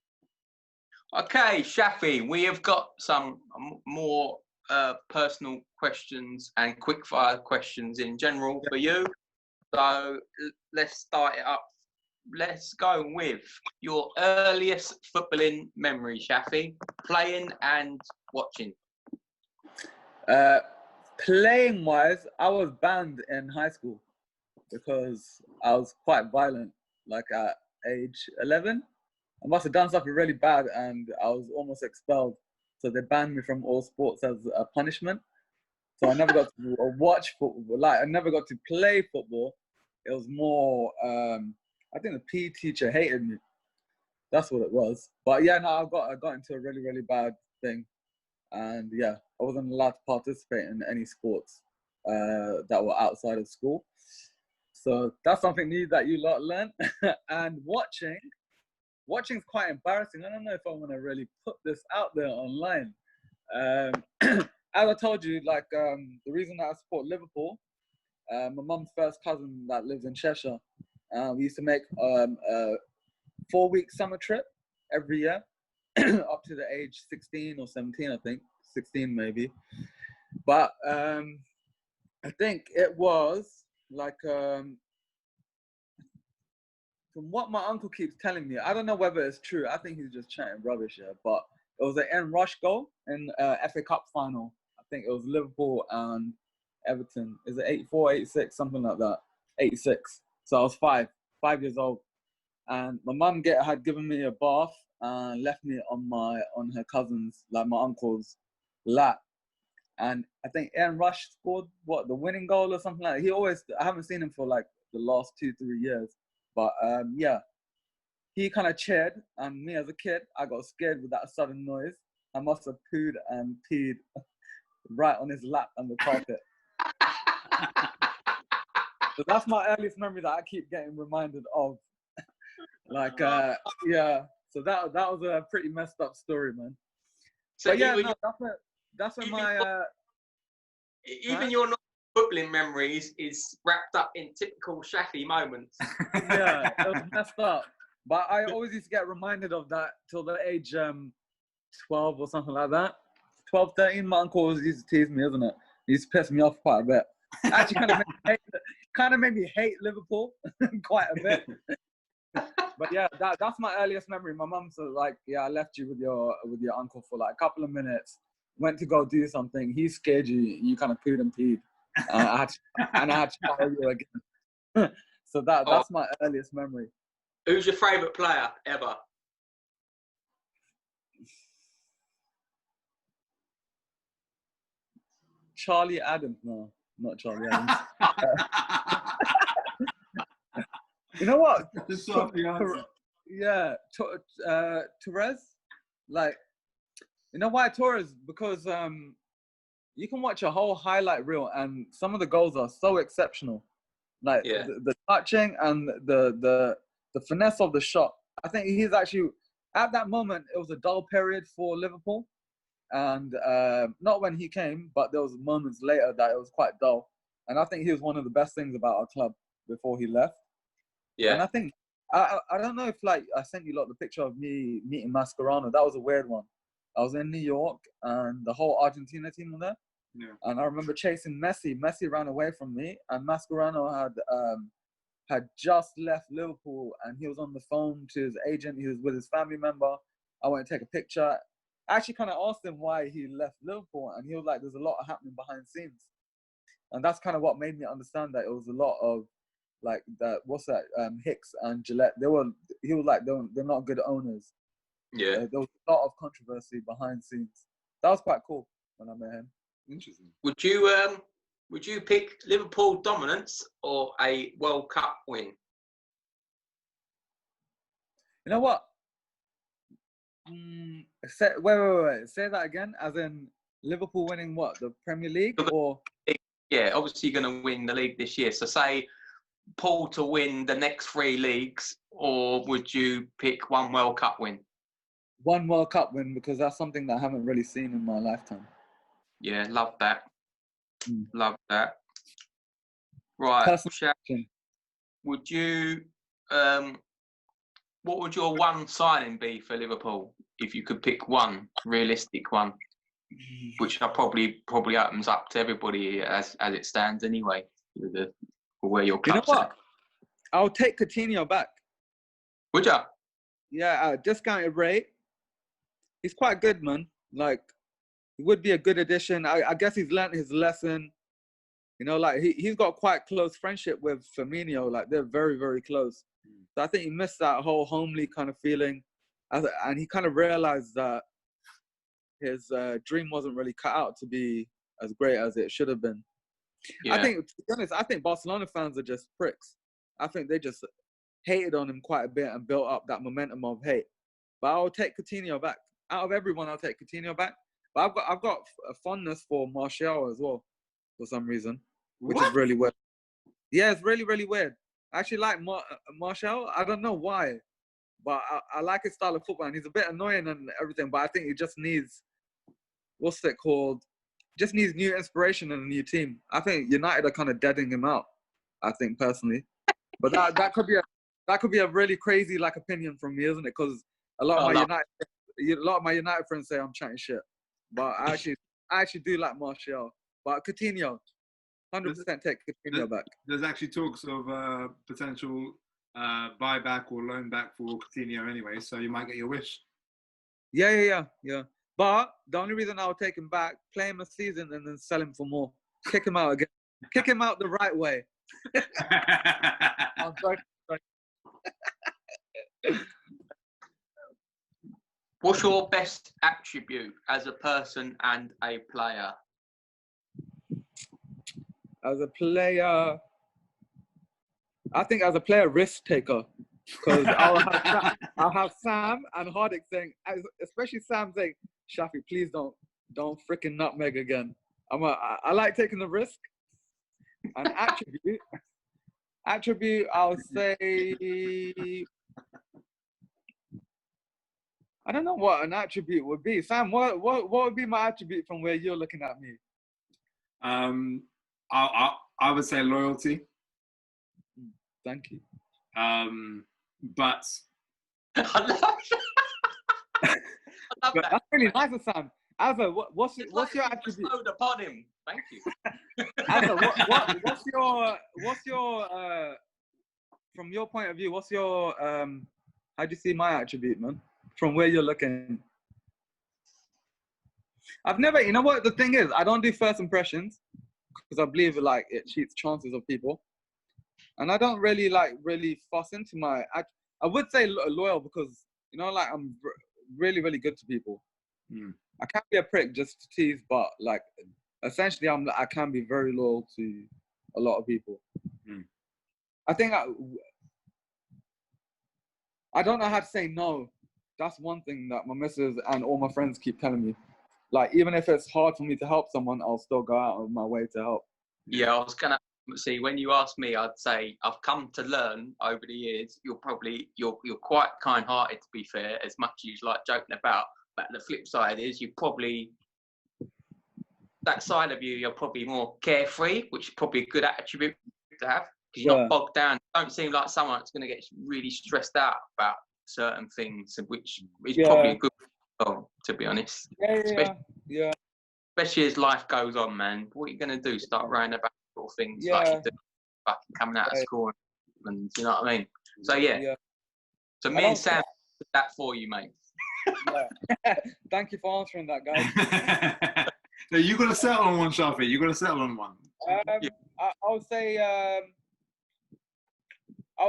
Okay, Shafi, we have got some more personal questions and quickfire questions in general for you. So let's start it up. Let's go with your earliest footballing memory, Shafi, playing and watching. Playing wise, I was banned in high school because I was quite violent. Like at age 11, I must have done something really bad and I was almost expelled. So they banned me from all sports as a punishment. So I never got to watch football. Like I never got to play football. It was more, I think the PE teacher hated me. That's what it was. But yeah, no, I got into a really, really bad thing. And yeah, I wasn't allowed to participate in any sports that were outside of school. So that's something new that you lot learned. And watching's quite embarrassing. I don't know if I want to really put this out there online. As I told you, like the reason that I support Liverpool, my mum's first cousin that lives in Cheshire, we used to make a 4-week summer trip every year up to the age 16 or 17, I think. 16 maybe. But I think it was like, from what my uncle keeps telling me, I don't know whether it's true. I think he's just chatting rubbish here, but it was an Ian Rush goal in FA Cup final. I think it was Liverpool and Everton. Is it 84, 86, something like that? 86. So I was 5 years old. And my mum had given me a bath and left me on her cousin's, like my uncle's lap. And I think Ian Rush scored, the winning goal or something like that. I haven't seen him for like the last 2-3 years. But yeah, he kind of cheered. And me as a kid, I got scared with that sudden noise. I must have pooed and peed right on his lap and the carpet. So that's my earliest memory that I keep getting reminded of. Like, yeah. So that was a pretty messed up story, man. So but yeah, no, that's when my even your footballing memories is wrapped up in typical Shafi moments. Yeah, it was messed up. But I always used to get reminded of that till the age 12 or something like that. 12, 13, my uncle always used to tease me, isn't it? He used to piss me off quite a bit. Actually, kind of made me hate Liverpool quite a bit. But yeah, that's my earliest memory. My mum said, like, yeah, I left you with your uncle for like a couple of minutes. went to go do something, he scared you, you kind of pooed and peed. I had to follow you again. So that's my earliest memory. Who's your favourite player ever? Charlie Adams. No, not Charlie Adams. You know what? Yeah, Torres. Like, you know why Torres? Because you can watch a whole highlight reel and some of the goals are so exceptional. Like the touching and the finesse of the shot. I think he's actually, at that moment, it was a dull period for Liverpool. And not when he came, but there was moments later that it was quite dull. And I think he was one of the best things about our club before he left. Yeah. And I think, I don't know if like I sent you the picture of me meeting Mascherano. That was a weird one. I was in New York and the whole Argentina team were there. Yeah. And I remember chasing Messi. Messi ran away from me, and Mascherano had just left Liverpool, and he was on the phone to his agent. He was with his family member. I went to take a picture. I actually kind of asked him why he left Liverpool, and he was like, "There's a lot happening behind the scenes," and that's kind of what made me understand that it was a lot of like that. What's that? Hicks and Gillette. He was like, they're not good owners. Yeah. There was a lot of controversy behind the scenes. That was quite cool when I met him. Interesting. Would you pick Liverpool dominance or a World Cup win? You know what? Wait. Say that again. As in Liverpool winning what? The Premier League or? Yeah, obviously you're going to win the league this year. So say Paul to win the next 3 leagues, or would you pick one World Cup win? One World Cup win, because that's something that I haven't really seen in my lifetime. Yeah, love that. Love that. Right, Shafi, would you, what would your one signing be for Liverpool if you could pick one realistic one, which probably opens up to everybody as it stands anyway, with where your club's You know what? at. I'll take Coutinho back. Would you? Yeah, discounted rate. He's quite good, man. Like, he would be a good addition. I guess he's learned his lesson. You know, like he's got quite close friendship with Firmino. Like, they're very, very close. So I think he missed that whole homely kind of feeling. And he kind of realized that his dream wasn't really cut out to be as great as it should have been. Yeah. I think, to be honest, I think Barcelona fans are just pricks. I think they just hated on him quite a bit and built up that momentum of hate. But I'll take Coutinho back. Out of everyone, I'll take Coutinho back. But I've got a fondness for Martial as well, for some reason, which is really weird. Yeah, it's really, really weird. I actually like Martial. I don't know why, but I like his style of football. And he's a bit annoying and everything, but I think he just needs, what's it called? Just needs new inspiration and a new team. I think United are kind of deading him out, I think, personally. But that could be a really crazy like opinion from me, isn't it? Because a lot of my United friends say I'm chatting shit, but I actually do like Martial. But Coutinho, 100% take Coutinho back. There's actually talks of potential buyback or loan back for Coutinho anyway, so you might get your wish. Yeah. But the only reason I'll take him back, play him a season and then sell him for more. Kick him out again. Kick him out the right way. I'm sorry. What's your best attribute as a person and a player? As a player, I think as a player, risk taker. Because I'll have Sam and Hardik saying, especially Sam saying, Shafi, please don't freaking nutmeg again. I like taking the risk. An attribute, I'll say, I don't know what an attribute would be. Sam, what would be my attribute from where you're looking at me? I would say loyalty. Thank you. But I love that. That's really nice of Sam. Alva, what's your attribute? Upon him. Thank you. Alva, what's your from your point of view, what's your how do you see my attribute, man? From where you're looking. I've never, you know what the thing is? I don't do first impressions because I believe like it cheats chances of people. And I don't really fuss into I would say loyal because, you know, like I'm really, really good to people. I can be a prick just to tease, but like essentially I can be very loyal to a lot of people. I think I don't know how to say no. That's one thing that my missus and all my friends keep telling me. Like, even if it's hard for me to help someone, I'll still go out of my way to help. Yeah, I was gonna see when you asked me, I'd say I've come to learn over the years. You're quite kind-hearted, to be fair, as much as you like joking about. But the flip side is that side of you're probably more carefree, which is probably a good attribute to have because you're not bogged down. You don't seem like someone that's going to get really stressed out about certain things, which is probably a good thing, to be honest. Yeah. Especially as life goes on, man. What are you going to do? Start writing about little things like you do, fucking coming out of school, and you know what I mean? So So me and Sam did that for you, mate. Thank you for answering that, guys. No, you got to settle on one, Shafi. You got to settle on one. I'll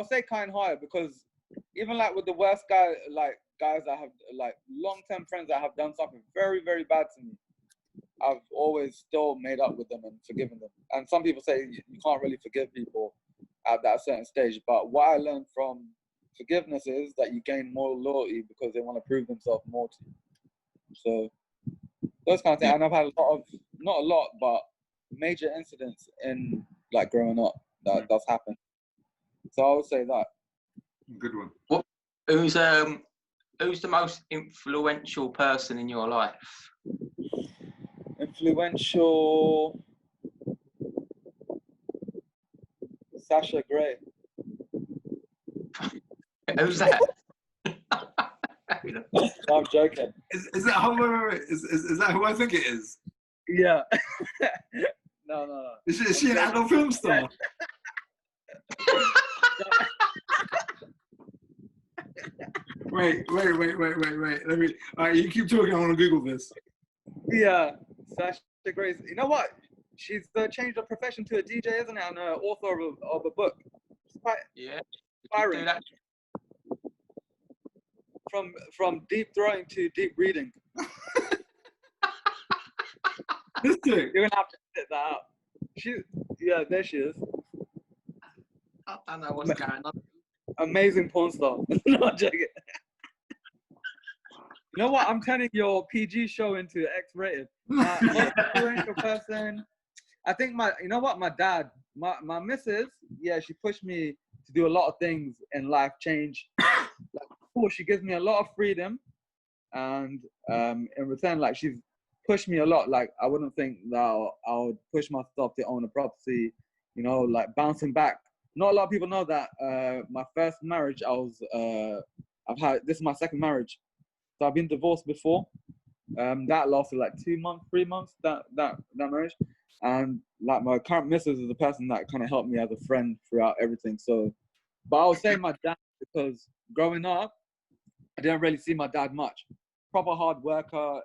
say kind-hearted because even like with the worst guys that have like long-term friends that have done something very, very bad to me, I've always still made up with them and forgiven them. And some people say you can't really forgive people at that certain stage. But what I learned from forgiveness is that you gain more loyalty because they want to prove themselves more to you. So those kind of things. And I've had not a lot, but major incidents in like growing up that's happened. So I would say that. Good one. Who's the most influential person in your life? Influential. Sasha Grey. Who's that? No, I'm joking. Is that is that who I think it is? Yeah. No. Is she an adult film star? Wait. Let me. All right, you keep talking. I want to Google this. Yeah, Sasha Grey. You know what? She's changed her profession to a DJ, isn't it? And an author of a book. It's quite inspiring. From deep throwing to deep reading. This thing. You're gonna have to sit that out. There she is. I don't know what's going on. Amazing porn star. No, I'm joking. You know what? I'm turning your PG show into X-rated. Most influential person. I think my dad, my missus, she pushed me to do a lot of things in life change. Like, of course, she gives me a lot of freedom, and in return, like she's pushed me a lot. Like I wouldn't think that I would push myself to own a property. You know, like bouncing back. Not a lot of people know that my first marriage, this is my second marriage. So I've been divorced before. That lasted like 2 months, 3 months, that marriage. And like my current missus is the person that kind of helped me as a friend throughout everything. So, but I would say my dad, because growing up, I didn't really see my dad much. Proper hard worker,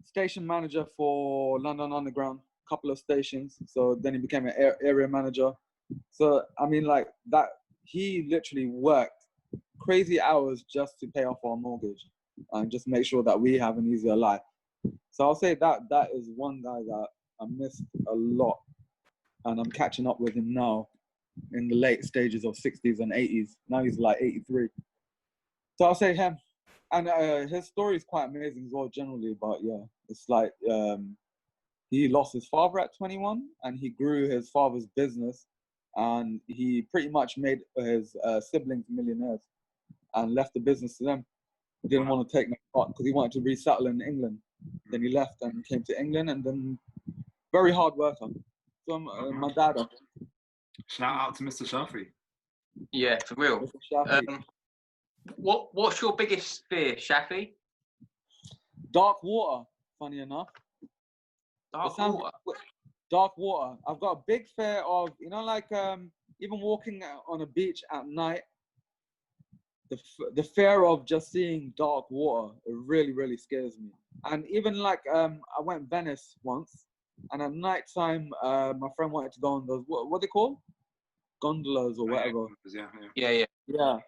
station manager for London Underground, couple of stations. So then he became an area manager. So, I mean, like that, he literally worked crazy hours just to pay off our mortgage and just make sure that we have an easier life. So I'll say that is one guy that I missed a lot, and I'm catching up with him now in the late stages of 60s and 80s. Now he's like 83. So I'll say him. And his story is quite amazing as well generally, but yeah, it's like he lost his father at 21 and he grew his father's business, and he pretty much made his siblings millionaires and left the business to them. He didn't want to take no part because he wanted to resettle in England. Then he left and came to England, and then very hard worker. So my dad. Shout out to Mr. Shafi. Yeah, for real. What's your biggest fear, Shafi? Dark water, funny enough. Dark water. I've got a big fear of, you know, like even walking on a beach at night, the fear of just seeing dark water, it really, really scares me. And even like I went Venice once, and at night time, my friend wanted to go on those what they call gondolas or whatever. Yeah. Yeah. Yeah,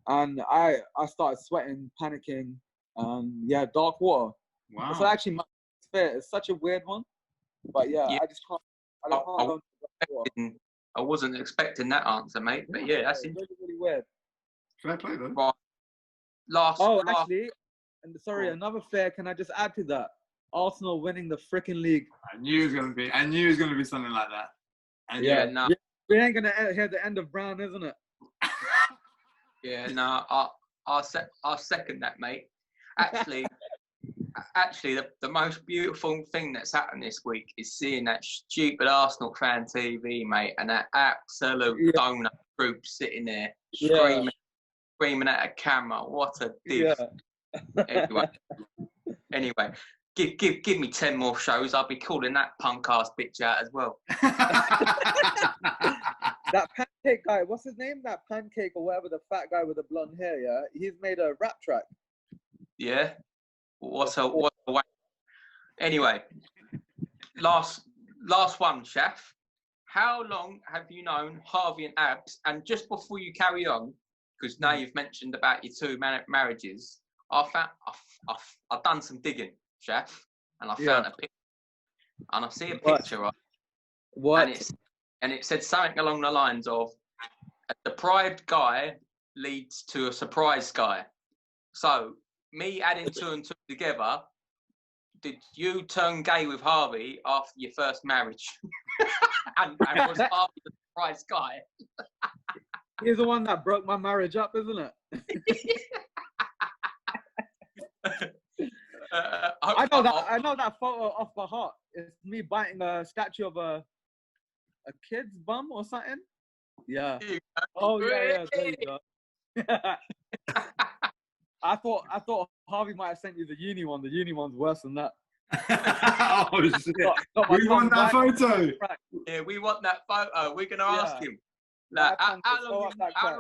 and I started sweating, panicking, and yeah, dark water. Wow. So actually, my fear is such a weird one, but yeah, Yeah. I just can't. I can't go into dark water. I wasn't expecting that answer, mate. But yeah, that's it's it. really weird. Fair play though. Right. Last. Actually, and sorry, another fair. Can I just add to that? Arsenal winning the freaking league. I knew it was gonna be something like that. And Yeah, no. We ain't gonna hear the end of Brown, isn't it? Yeah, no. I'll second that, mate. Actually, the most beautiful thing that's happened this week is seeing that stupid Arsenal fan TV, mate, and that absolute donut group sitting there screaming at a camera. What a div. Yeah. Anyway, give me 10 more shows. I'll be calling that punk ass bitch out as well. That pancake guy, what's his name? That pancake or whatever, the fat guy with the blonde hair. Yeah, he's made a rap track. Yeah. What's a way? Anyway, last one, Chef. How long have you known Harvey and Abs? And just before you carry on, because now you've mentioned about your two marriages, I've done some digging, Chef, and I found a picture, and I see a picture of What? And it said something along the lines of a deprived guy leads to a surprise guy. So me adding two and two together, did you turn gay with Harvey after your first marriage? and was Harvey the surprise guy? He's the one that broke my marriage up, isn't it? I know that photo off by heart. It's me biting a statue of a kid's bum or something. Yeah. Oh yeah. There you go. I thought Harvey might have sent you the uni one. The uni one's worse than that. Oh shit! We want that photo. Yeah, we want that photo. We're gonna ask him. Like, how long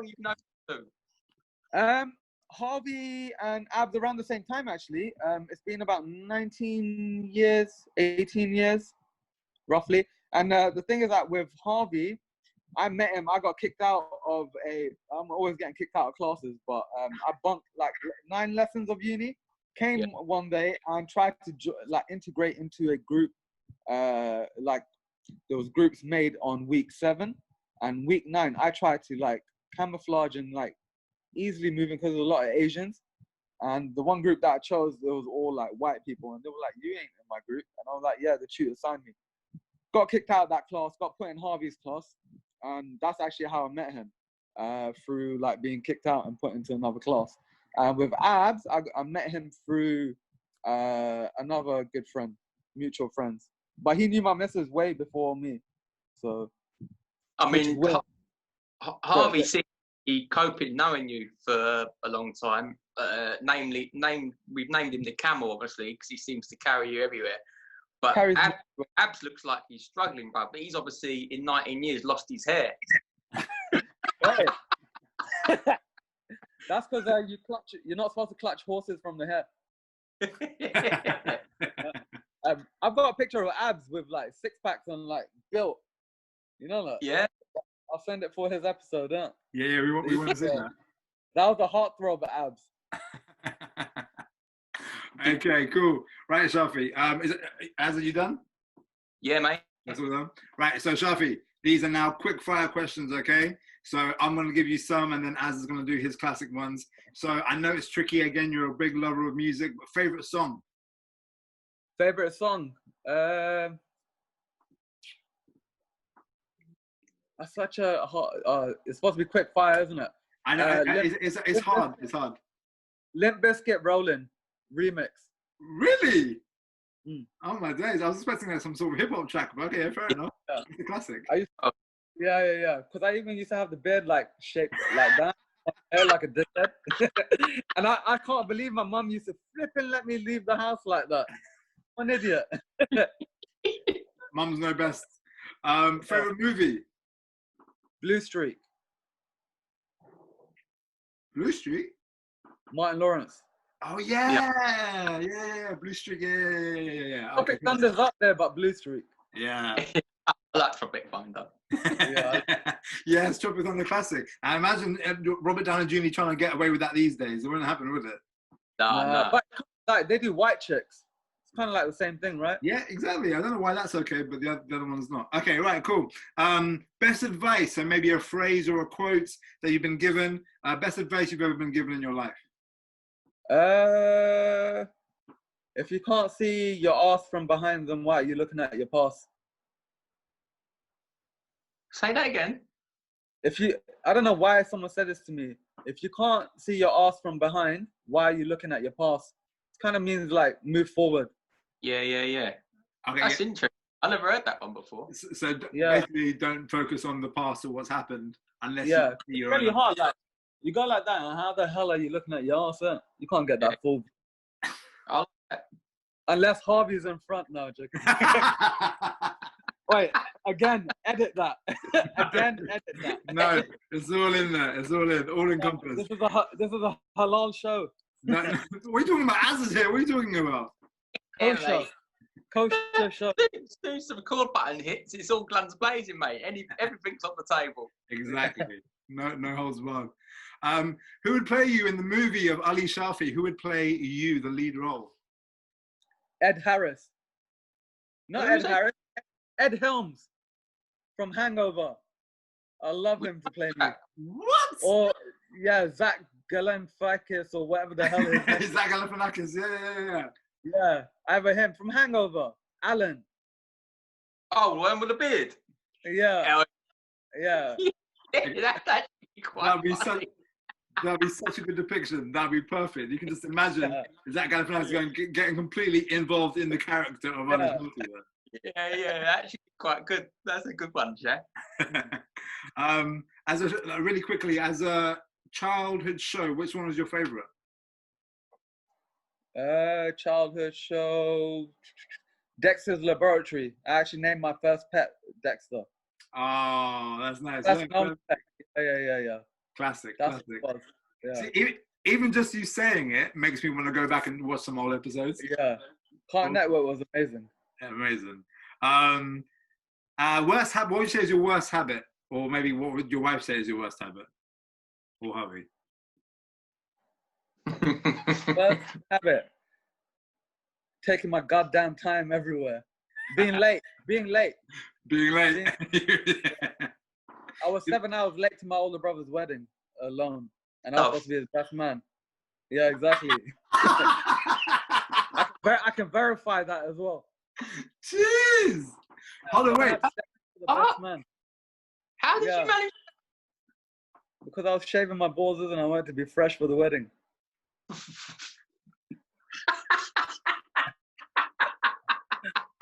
you know him? Harvey and Abs around the same time actually. It's been about 19 years, 18 years, roughly. And the thing is that with Harvey, I met him. I got kicked out of I'm always getting kicked out of classes, but I bunked like 9 lessons of uni. Came one day and tried to integrate into a group. Like there was groups made on week 7 and week 9. I tried to like camouflage and like easily moving because there's a lot of Asians. And the one group that I chose, it was all like white people, and they were like, "You ain't in my group," and I was like, "Yeah, the tutor signed me." Got kicked out of that class, got put in Harvey's class, and that's actually how I met him, through like being kicked out and put into another class. And with Abs, I met him through another good friend, mutual friends. But he knew my missus way before me. So, I mean, Harvey seemed to be coping knowing you for a long time. We've named him the Camel, obviously, because he seems to carry you everywhere. But Abs looks like he's struggling, bro. But he's obviously, in 19 years, lost his hair. That's because you're not supposed to clutch horses from the hair. I've got a picture of Abs with like 6-packs and like built. You know that? Yeah. I'll send it for his episode, huh? Yeah, we want to see that. That was a heartthrob at Abs. Okay, cool. Right, Shafi. Are you done? Yeah, mate. That's all done. Right, so Shafi, these are now quick fire questions, okay? So I'm going to give you some, and then Az is going to do his classic ones. So I know it's tricky. Again, you're a big lover of music, but favorite song? Favorite song? That's such a hot. It's supposed to be quick fire, isn't it? I know. It's hard. It's hard. Limp Bizkit Rollin' remix. Really? Mm. Oh my days! I was expecting some sort of hip hop track, but okay, fair enough. Yeah. It's a classic. Yeah. Because I even used to have the beard like shaped like that, hair like a dickhead. And I can't believe my mum used to flipping let me leave the house like that. I'm an idiot. Mums know best. Favorite movie? Blue Streak. Blue Streak? Martin Lawrence. Oh yeah. Blue Streak, yeah. Okay, Tropic Thunder's up there, but Blue Streak. yeah. I like Tropic Thunder. Yeah. Yes, Tropic Thunder classic. I imagine Robert Downey Jr. trying to get away with that these days. It wouldn't happen, would it? No. But like they do White Chicks. It's kind of like the same thing, right? Yeah, exactly. I don't know why that's okay, but the other one's not. Okay, right, cool. Best advice, and maybe a phrase or a quote that you've been given. Best advice you've ever been given in your life. If you can't see your ass from behind, then why are you looking at your past? Say that again. I don't know why someone said this to me. If you can't see your ass from behind, why are you looking at your past? It kind of means like move forward. Yeah. Okay, That's interesting. I never heard that one before. So basically, don't focus on the past or what's happened unless you see It's your really own. hard. Like you go like that, and how the hell are you looking at your ass? You can't get that full. I like that. Unless Harvey's in front now, joking. Wait, again, edit that. Edit that. No, it's all in there. It's all in, all encompassed. This is a halal show. No, what are you talking about? Az's here. What are you talking about? Kosher. Kosher show. As soon as the record button hits, it's all guns blazing, mate. Everything's on the table. Exactly. No holds barred. Who would play you in the movie of Ali Shafi? Who would play you, the lead role? Ed Harris. Not Who Ed was that? Harris. Ed Helms from Hangover. I love him to play me. What? Or Zach Galifianakis or whatever the hell his name is. Zach Galifianakis. Yeah. Yeah, either him from Hangover. Alan. Oh, the one with the beard. Yeah. Yeah. That's actually quite funny. That'd be such a good depiction. That'd be perfect. You can just imagine Zach Galifianakis getting completely involved in the character of Ali Shafi. Yeah, actually quite good. That's a good one, Jack. Really quickly, as a childhood show, which one was your favorite? Childhood show. Dexter's Laboratory. I actually named my first pet Dexter. Oh, that's nice. That's yeah. Classic. That's what it was. Yeah. See, even just you saying it makes me want to go back and watch some old episodes. Yeah. Cartoon Network was amazing. Yeah, amazing. Worst habit. What would you say is your worst habit, or maybe what would your wife say is your worst habit, or hubby? Worst habit. Taking my goddamn time everywhere. Being late. Being late. I was 7 hours late to my older brother's wedding alone, and I was supposed to be his best man. Yeah, exactly. I can verify that as well. Jeez. Hold on, wait. The best man. How did you manage? Because I was shaving my balls and I wanted to be fresh for the wedding.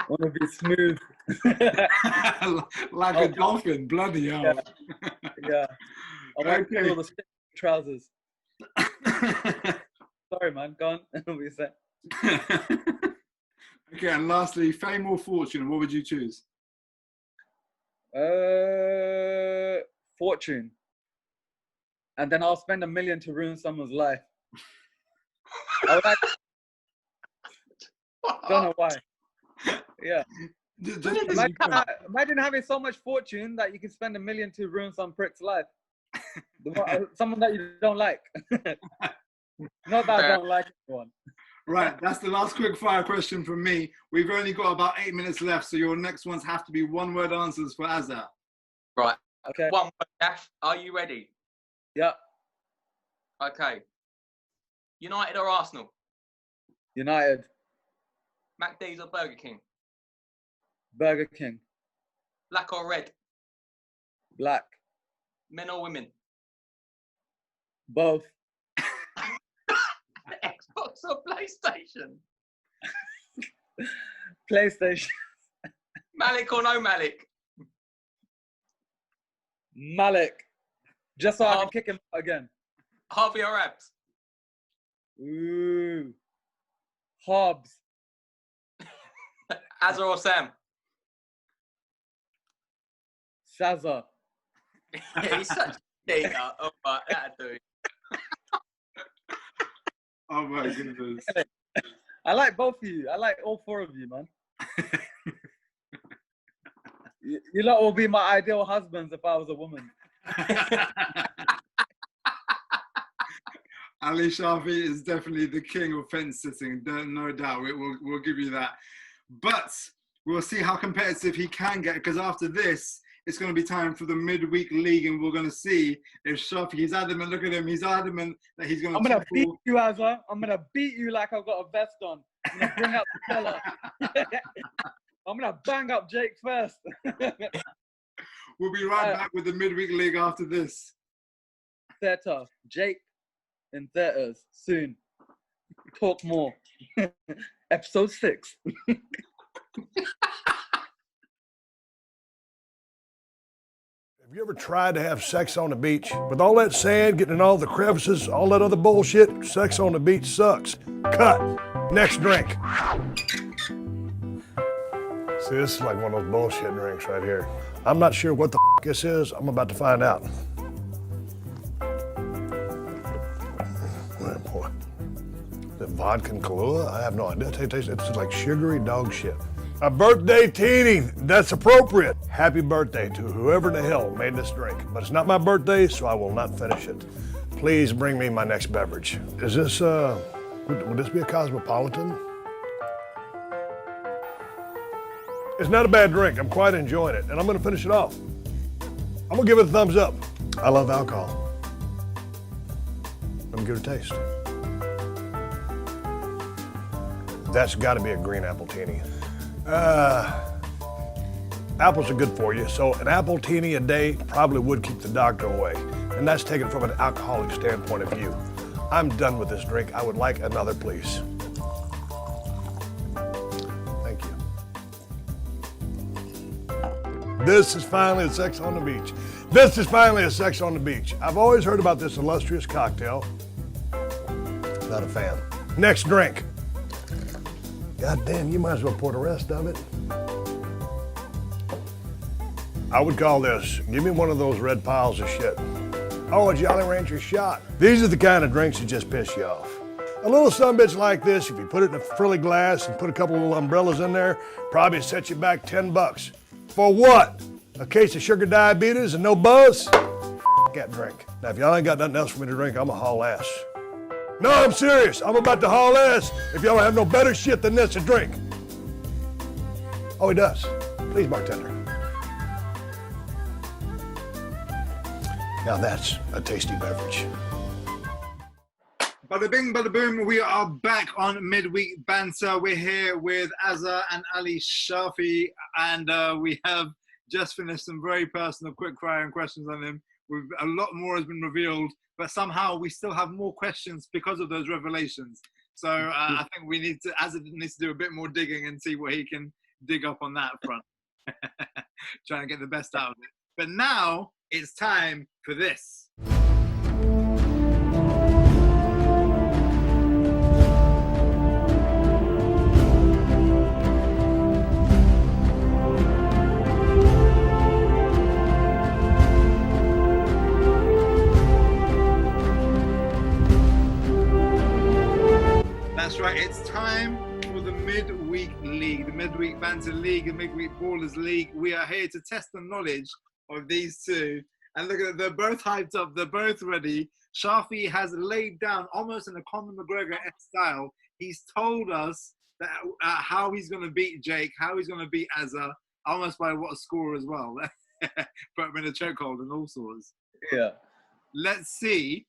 Want to be smooth. Like a dolphin, bloody hell. Yeah. I want to feel the stiff trousers. Sorry, man. Go on. What were you saying? Okay, and lastly, fame or fortune, what would you choose? Fortune. And then I'll spend $1 million to ruin someone's life. Don't know why. Yeah. Imagine having so much fortune that you can spend $1 million to ruin some prick's life. Someone that you don't like. Not that I don't like anyone. Right, that's the last quick fire question from me. We've only got about 8 minutes left, so your next ones have to be one-word answers for Azza. Right. Okay. One word, Gaff. Are you ready? Yeah. Okay. United or Arsenal? United. McD's or Burger King? Burger King. Black or red? Black. Men or women? Both. Xbox or PlayStation? PlayStation. Malik or no Malik? Malik. Just so I can kick him out again. Harvey or Abs? Ooh. Hobbs. Azza or Sam? Shazza. Yeah, he's such a digger. Oh, that'll do. Oh my goodness. I like both of you. I like all four of you, man. You lot will be my ideal husbands if I was a woman. Ali Shafi is definitely the king of fence sitting, no doubt. We'll give you that. But we'll see how competitive he can get, because after this, it's going to be time for the Midweek League, and we're going to see if Shafi, he's adamant, look at him, he's adamant that he's going to... I'm going to beat you, Azza. I'm going to beat you like I've got a vest on. I'm going to bring out the collar. I'm going to bang up Jake first. We'll be right back with the Midweek League after this. Theatre. Jake in theatres soon. Talk more. Episode 6. Have you ever tried to have sex on the beach? With all that sand getting in all the crevices, all that other bullshit, sex on the beach sucks. Cut. Next drink. See, this is like one of those bullshit drinks right here. I'm not sure what the f this is. I'm about to find out. Boy. Is it vodka and Kahlua? I have no idea. It's like sugary dog shit. A birthday teeny, that's appropriate. Happy birthday to whoever the hell made this drink. But it's not my birthday, so I will not finish it. Please bring me my next beverage. Is this, would this be a Cosmopolitan? It's not a bad drink. I'm quite enjoying it, and I'm gonna finish it off. I'm gonna give it a thumbs up. I love alcohol. Let me give it a taste. That's gotta be a green apple teeny. Apples are good for you, so an apple teeny a day probably would keep the doctor away. And that's taken from an alcoholic standpoint of view. I'm done with this drink. I would like another, please. Thank you. This is finally a sex on the beach. This is finally a sex on the beach. I've always heard about this illustrious cocktail. Not a fan. Next drink. God damn, you might as well pour the rest of it. I would call this, give me one of those red piles of shit. Oh, a Jolly Rancher shot. These are the kind of drinks that just piss you off. A little sumbitch like this, if you put it in a frilly glass and put a couple of little umbrellas in there, probably set you back $10. For what? A case of sugar diabetes and no buzz? F that drink. Now, if y'all ain't got nothing else for me to drink, I'ma haul ass. No, I'm serious. I'm about to haul ass if y'all have no better shit than this to drink. Oh, he does. Please, bartender. Now that's a tasty beverage. Bada bing, bada boom. We are back on Midweek Banter. We're here with Azza and Ali Shafi, and we have just finished some very personal quick-fire questions on him. A lot more has been revealed, but somehow we still have more questions because of those revelations. So I think Azza needs to do a bit more digging and see what he can dig up on that front. Trying to get the best out of it. But now it's time for this. That's right, it's time for the Midweek League, the Midweek Banter League, the Midweek Ballers League. We are here to test the knowledge of these two. And look at it, they're both hyped up, they're both ready. Shafi has laid down, almost in a Conor McGregor style, he's told us that, how he's going to beat Jake, how he's going to beat Azza, almost by what score as well. Put him in a chokehold and all sorts. Yeah. Let's see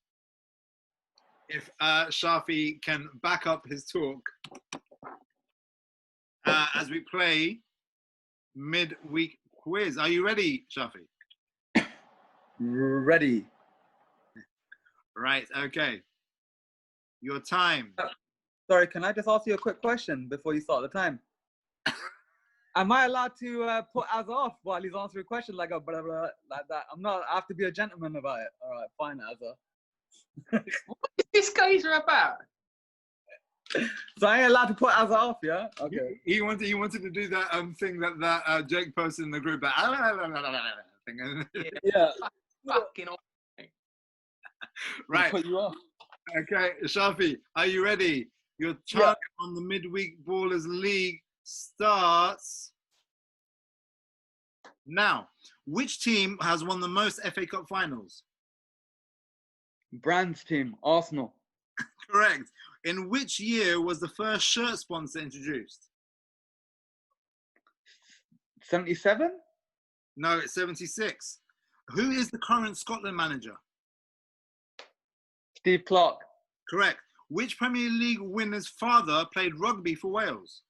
if Shafi can back up his talk as we play Midweek Quiz. Are you ready, Shafi? Ready. Right, okay. Your time. Sorry, can I just ask you a quick question before you start the time? Am I allowed to put Az off while he's answering a question like a blah, blah, like that? I have to be a gentleman about it. All right, fine, Azza. What is this geezer about? So I ain't allowed to put Az off, yeah? Okay. He wanted to do that thing that Jake posted in the group. That thing. Yeah. Fucking awful. Right. Put you off. Okay, Shafi, are you ready? Your chance on the Midweek Ballers League starts now. Which team has won the most FA Cup finals? Brand's team, Arsenal. Correct. In which year was the first shirt sponsor introduced? 77? No, it's 76. Who is the current Scotland manager? Steve Clark. Correct. Which Premier League winner's father played rugby for Wales?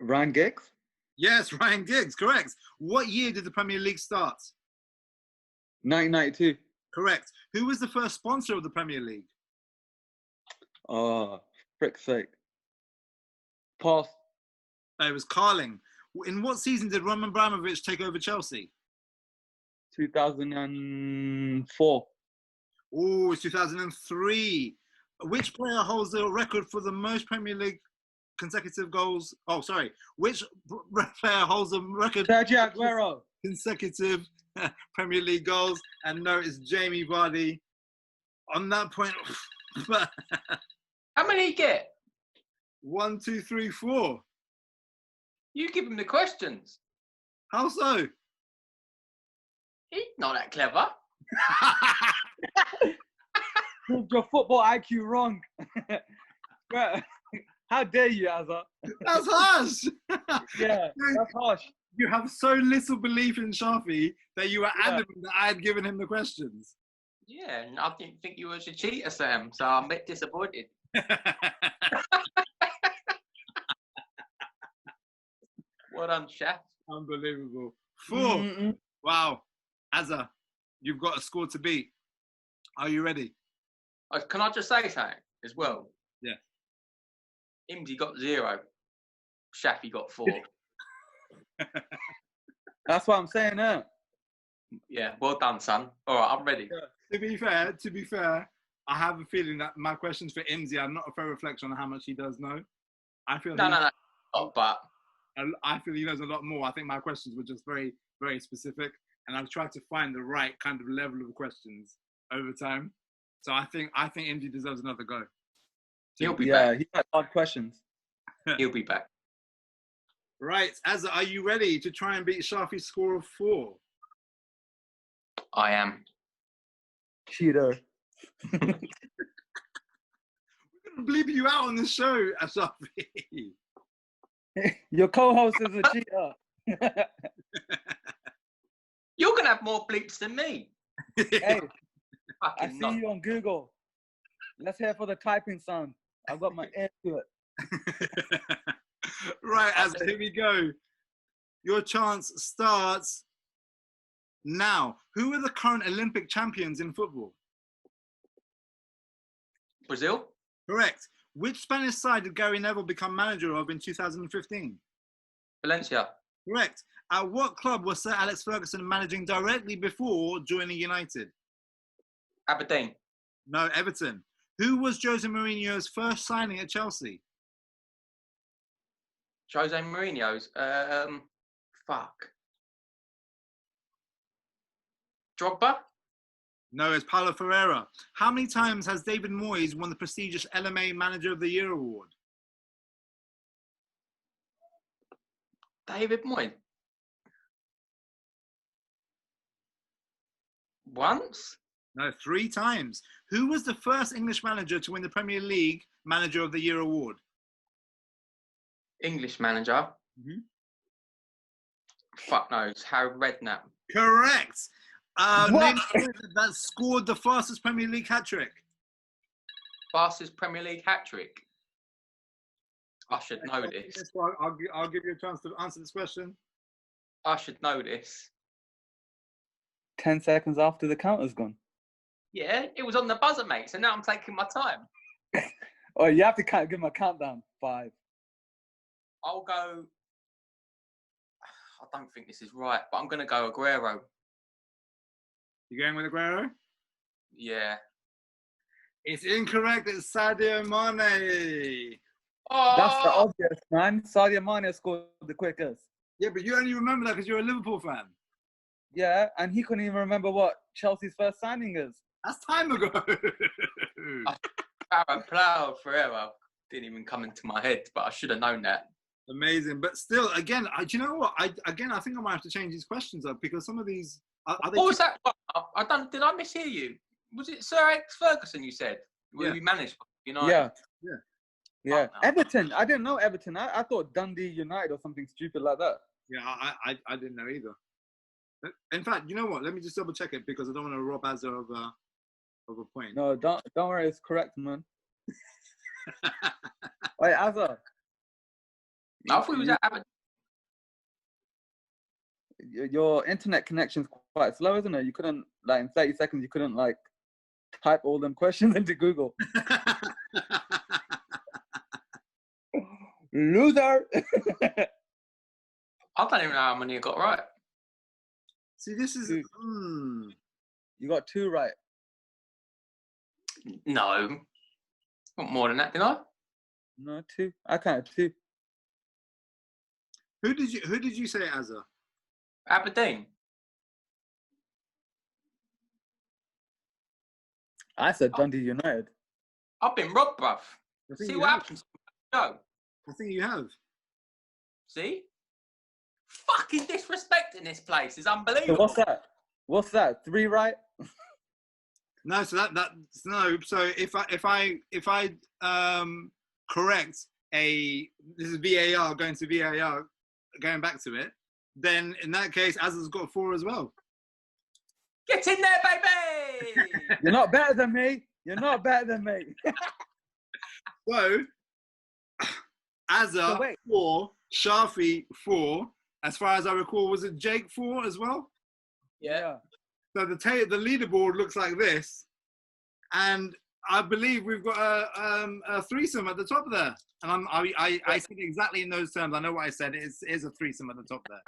Ryan Giggs. Yes, Ryan Giggs. Correct. What year did the Premier League start? 1992. Correct. Who was the first sponsor of the Premier League? Oh, frick's sake. Pass. It was Carling. In what season did Roman Abramovich take over Chelsea? 2004. Oh, it's 2003. Which player holds the record for the most Premier League consecutive goals? Oh, sorry. Which player holds the record Sergio Aguero. consecutive Premier League goals? And no, it's Jamie Vardy. On that point, How many you get? 1, 2, 3, 4. You give him the questions. How so? He's not that clever. Proved your football IQ wrong. Bro, how dare you, Azza? That's harsh. Yeah, that's harsh. You have so little belief in Shafi that you were adamant that I had given him the questions. Yeah, and I didn't think you was a cheater, Sam, so I'm a bit disappointed. Well done, Chef. Unbelievable. 4. Mm-mm. Wow. Azza, you've got a score to beat. Are you ready? Can I just say something as well? Yeah. Imdi got 0. Shafi got 4. That's what I'm saying, Yeah, well done, son. All right, I'm ready. To be fair, I have a feeling that my questions for Imzi are not a fair reflection on how much he does know. I feel No. Oh, but I feel he knows a lot more. I think my questions were just very, very specific, and I've tried to find the right kind of level of questions over time. So I think Imzi deserves another go. he'll be Yeah, back. he had hard questions. He'll be back. Right, Azza, are you ready to try and beat Shafi's score of 4? I am. Cheater. We're gonna bleep you out on the show, Shafi. Your co-host is a cheater. You're going to have more bleeps than me. Hey, I Fucking see not. you on Google. Let's hear for the typing sound. I've got my ear to it. Right, Azza, here we go. Your chance starts now. Who are the current Olympic champions in football? Brazil? Correct. Which Spanish side did Gary Neville become manager of in 2015? Valencia? Correct. At what club was Sir Alex Ferguson managing directly before joining United? Aberdeen? No, Everton. Who was Jose Mourinho's first signing at Chelsea? Jose Mourinho's? Fuck. Drogba? No, it's Paulo Ferreira. How many times has David Moyes won the prestigious LMA Manager of the Year award? David Moyes? Once? No, 3 times. Who was the first English manager to win the Premier League Manager of the Year award? English manager? Mhm. Fuck knows. Harry Redknapp. Correct. What? Name the player that scored the fastest Premier League hat-trick. Fastest Premier League hat-trick? I should know this. I'll give you a chance to answer this question. I should know this. 10 seconds after the counter's gone. Yeah, it was on the buzzer, mate, so now I'm taking my time. Oh, you have to give him a countdown. 5. I'll go... I don't think this is right, but I'm going to go Aguero. You going with Aguero? Yeah. It's incorrect. It's Sadio Mane. Oh, That's the obvious, man. Sadio Mane scored the quickest. Yeah, but you only remember that because you're a Liverpool fan. Yeah, and he couldn't even remember what Chelsea's first signing is. That's time ago. Farah Plough forever didn't even come into my head, but I should have known that. Amazing, but still, again, do you know what? I think I might have to change these questions up because some of these are they What was that? I don't. Did I mishear you? Was it Sir Alex Ferguson you said? Yeah. We managed, you know. Yeah. Yeah. Yeah. Oh, no. Everton. I didn't know Everton. I thought Dundee United or something stupid like that. Yeah, I didn't know either. In fact, you know what? Let me just double check it because I don't want to rob Azza of a point. No, don't worry. It's correct, man. Wait, Azza. I thought it was at Aberdeen. Your internet connection's quite slow, isn't it? You couldn't, like, in 30 seconds, you couldn't, like, type all them questions into Google. Loser. I don't even know how many I got right. See, this is. You got 2 right. No, got more than that, did I? No, 2. I counted 2. Who did you say, Azza? Aberdeen. I said Dundee United. I've been robbed, bruv. I think See you what have. happens. Go. I think you have. See? Fucking disrespect in this place is So unbelievable. what's that? What's that? 3 right? No, so that's no. So if I correct this is VAR going to VAR going back to it, then in that case Azza's got 4 as well. Get in there, baby! You're not better than me. You're not better than me. So Azza So wait. 4, Shafi 4. As far as I recall, was it Jake 4 as well? Yeah. So the leaderboard looks like this, and I believe we've got a threesome at the top there. And I said exactly in those terms. I know what I said. It is a threesome at the top there.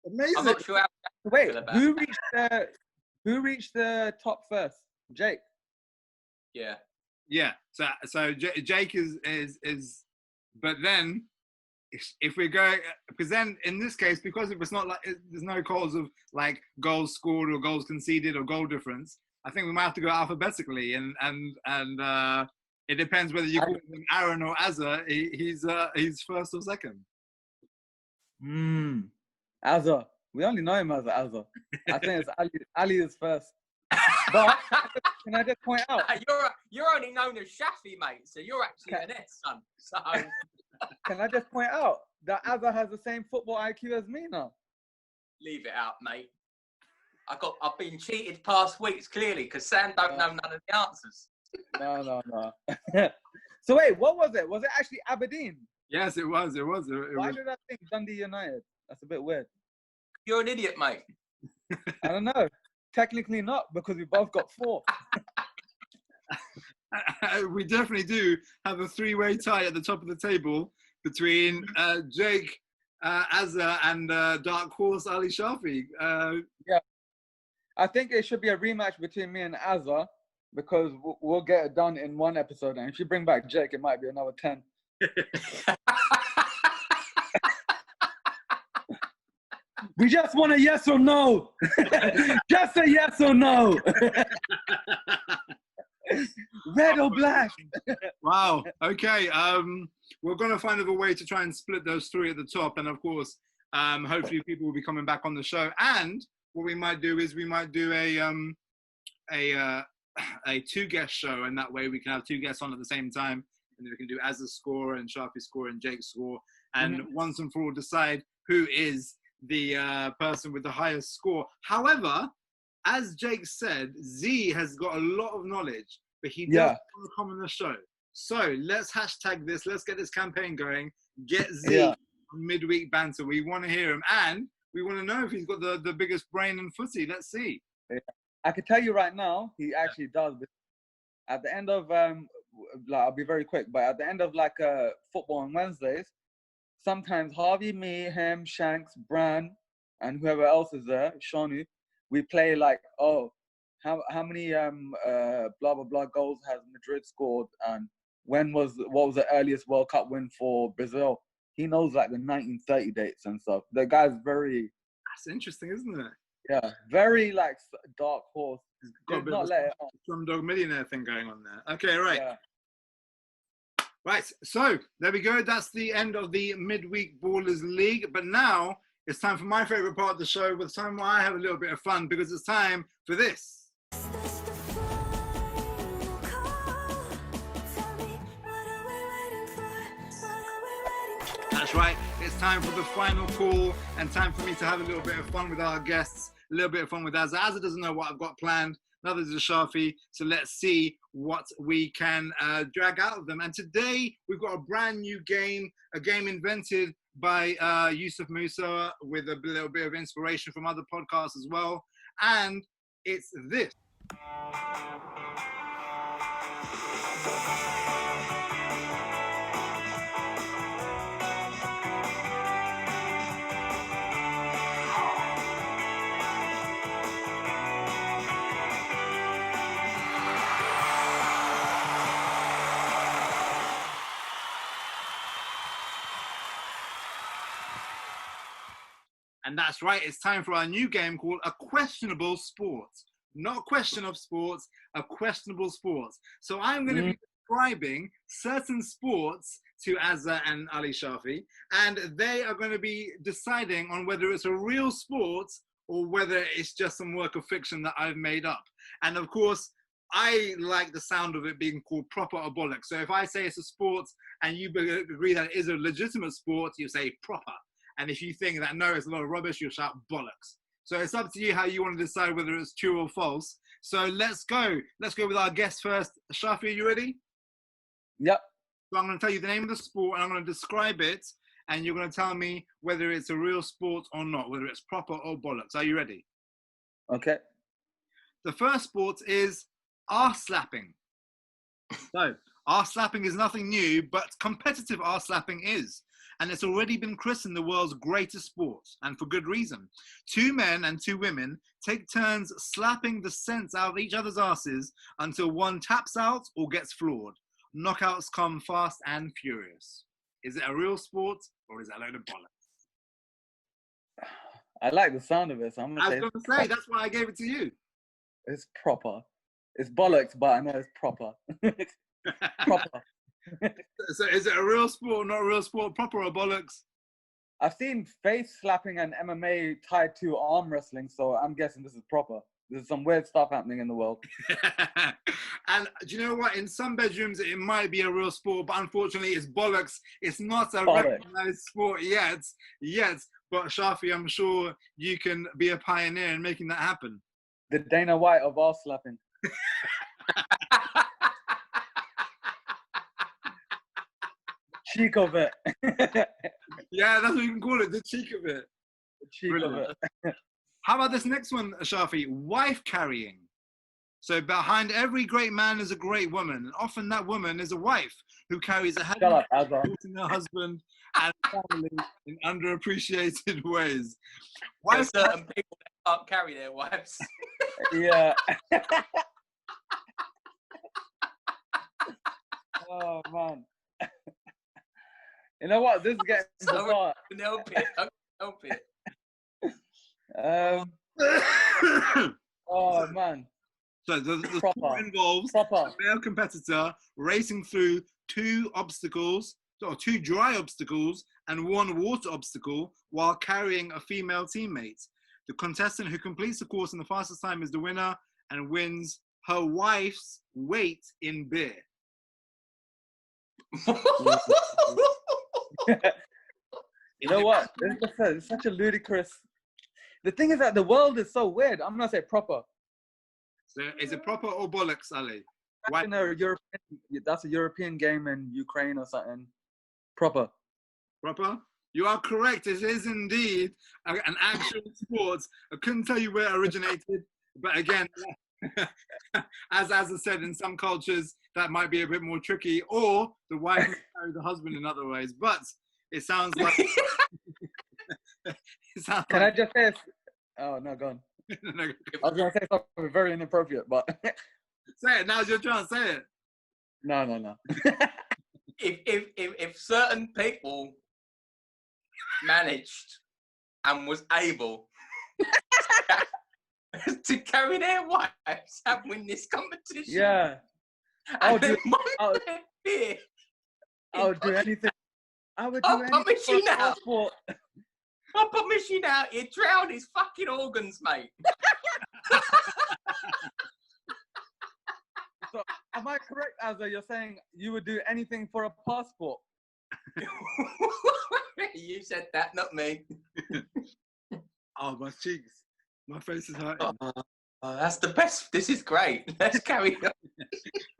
Amazing. I'm not sure how Wait, about who reached the top first? Jake. Yeah. Yeah. So Jake is, but then if we go, because then in this case, because if it's not like there's no calls of like goals scored or goals conceded or goal difference, I think we might have to go alphabetically, and it depends whether you call him Aaron or Azza. He's first or second. Azza. We only know him as Azza. I think it's Ali. Ali is first. But can I just point out? You're only known as Shafi, mate. So you're actually an S, son. So can I just point out that Azza has the same football IQ as me now? leave it out, mate. I've been cheated past weeks clearly because Sam don't know none of the answers. No. So wait, what was it? Was it actually Aberdeen? Yes, it was. Why did I think Dundee United? That's a bit weird. You're an idiot, mate. I don't know. Technically not, because we both got 4. We definitely do have a 3-way tie at the top of the table between Jake, Azza, and Dark Horse Ali Shafi. Yeah. I think it should be a rematch between me and Azza, because we'll get it done in 1 episode. And if you bring back Jake, it might be another 10. We just want a yes or no. Just a yes or no. Red or black. Wow. Okay. We're going to find a way to try and split those 3 at the top. And of course, hopefully people will be coming back on the show. And what we might do is we might do a 2-guest show. And that way we can have 2 guests on at the same time. And then we can do Azza's score and Shafi's score and Jake's score. And once and for all decide who is the person with the highest score. However, as Jake said, Z has got a lot of knowledge, but he doesn't want to come on the show. So let's hashtag this. Let's get this campaign going. Get Z on Midweek Banter. We want to hear him. And we want to know if he's got the biggest brain in footy. Let's see. I can tell you right now, he actually does. At the end of, I'll be very quick, but at the end of football on Wednesdays, sometimes Harvey, me, him, Shanks, Bran, and whoever else is there, Shanu, we play how many blah blah blah goals has Madrid scored, and what was the earliest World Cup win for Brazil? He knows the 1930 dates and stuff. The guy's very. That's interesting, isn't it? Yeah, very dark horse Got a Do bit not of let it on. a Slumdog Millionaire thing going on there. Okay, right. Yeah. Right, so there we go. That's the end of the Midweek Ballers League. But now it's time for my favorite part of the show, with time where I have a little bit of fun, because it's time for this. That's right, it's time for the final call, and time for me to have a little bit of fun with our guests, a little bit of fun with Azza. Azza doesn't know what I've got planned, neither does Shafi, so let's see what we can drag out of them. And today we've got a brand new game, a game invented by Yusuf Musa with a little bit of inspiration from other podcasts as well, and it's this. And that's right, it's time for our new game called A Questionable Sport. Not a question of sports, a questionable sports. So I'm going to be describing certain sports to Azza and Ali Shafi, and they are going to be deciding on whether it's a real sport or whether it's just some work of fiction that I've made up. And of course, I like the sound of it being called proper or bollocks. So if I say it's a sport and you agree that it is a legitimate sport, you say proper. And if you think that, no, it's a lot of rubbish, you'll shout bollocks. So it's up to you how you want to decide whether it's true or false. So let's go. Let's go with our guest first. Shafi, are you ready? Yep. So I'm going to tell you the name of the sport, and I'm going to describe it, and you're going to tell me whether it's a real sport or not, whether it's proper or bollocks. Are you ready? Okay. The first sport is arse slapping. So arse slapping is nothing new, but competitive arse slapping is. And it's already been christened the world's greatest sport, and for good reason. 2 men and 2 women take turns slapping the sense out of each other's asses until one taps out or gets floored. Knockouts come fast and furious. Is it a real sport, or is it a load of bollocks? I like the sound of it, so I'm going I to was going to say, that's why I gave it to you. it's proper. It's bollocks, but I know it's proper. It's proper. So is it a real sport, not a real sport, proper or bollocks? I've seen face slapping and MMA tied to arm wrestling, so I'm guessing this is proper. There's some weird stuff happening in the world. And do you know what? In some bedrooms, it might be a real sport, but unfortunately, it's bollocks. It's not a recognized sport yet. But Shafi, I'm sure you can be a pioneer in making that happen. The Dana White of arse slapping. Cheek of it. Yeah, that's what you can call it, the cheek of it. The cheek Brilliant. of it. How about this next one, Shafi? Wife carrying. So behind every great man is a great woman, and often that woman is a wife who carries a heavy Shut up, Azza. supporting her husband and family in underappreciated ways. There's certain people that can't carry their wives. Yeah. Oh, man. You know what? This is getting bizarre. Help it. Help it. Oh, man. So the Proper. sport involves Proper. a male competitor racing through 2 obstacles, or 2 dry obstacles and 1 water obstacle while carrying a female teammate. The contestant who completes the course in the fastest time is the winner and wins her wife's weight in beer. You know what? It's such a ludicrous. The thing is that the world is so weird. I'm gonna say proper. So is it proper or bollocks, Ali? You know, that's a European game in Ukraine or something. Proper. Proper? You are correct. It is indeed an actual sport. I couldn't tell you where it originated, but again, as I said, in some cultures that might be a bit more tricky, or the wife marries the husband in other ways. But it sounds like. Can I just say? Oh no, go on. No, I was gonna say something very inappropriate, but say it. Now's your chance. Say it. No. If certain people managed and was able to carry their wives and win this competition. Yeah. And then one I'll- their beer. I would do anything. I would I'll do anything promise for you a now. passport. I promise you now, he'd drown his fucking organs, mate. So, am I correct, Azza? You're saying you would do anything for a passport? You said that, not me. Oh, my cheeks. My face is hurting. That's the best. This is great. Let's carry on.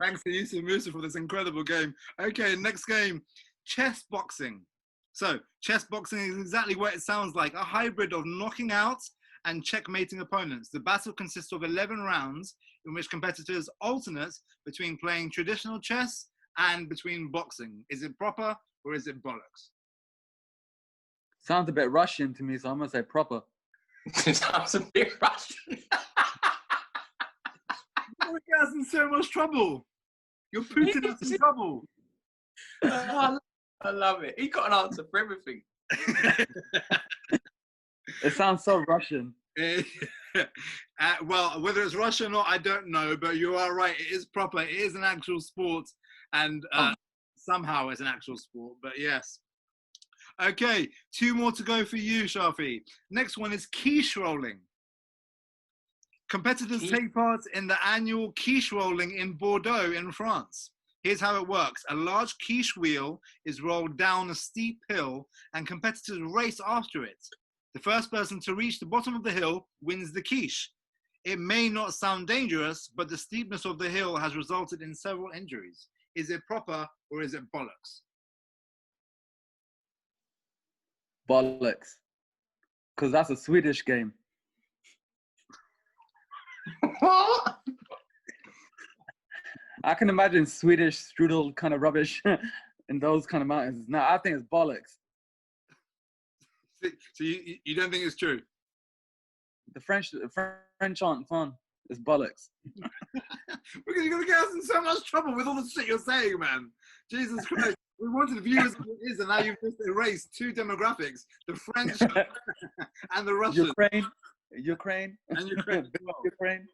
Thanks to Yusuf Musa for this incredible game. Okay, next game, chess boxing. So, chess boxing is exactly what it sounds like, a hybrid of knocking out and checkmating opponents. The battle consists of 11 rounds in which competitors alternate between playing traditional chess and between boxing. Is it proper or is it bollocks? Sounds a bit Russian to me, so I'm gonna say proper. Sounds a bit Russian. You're getting us in so much trouble. You're putting us in trouble. I love it. He got an answer for everything. It sounds so Russian. Well, whether it's Russian or not, I don't know, but you are right. It is proper. It is an actual sport, and somehow it's an actual sport, but yes. Okay, 2 more to go for you, Shafi. Next one is quiche rolling. Competitors take part in the annual quiche rolling in Bordeaux in France. Here's how it works. A large quiche wheel is rolled down a steep hill and competitors race after it. The first person to reach the bottom of the hill wins the quiche. It may not sound dangerous, but the steepness of the hill has resulted in several injuries. Is it proper or is it bollocks? Bollocks. Because that's a Swedish game. What? I can imagine Swedish strudel kind of rubbish in those kind of mountains. No, I think it's bollocks. So you don't think it's true? The French aren't fun. It's bollocks. Because you're going to get us in so much trouble with all the shit you're saying, man. Jesus Christ. We wanted viewers as it is, and now you've just erased 2 demographics, the French and the Russians. Ukraine. And Ukraine as well. Ukraine.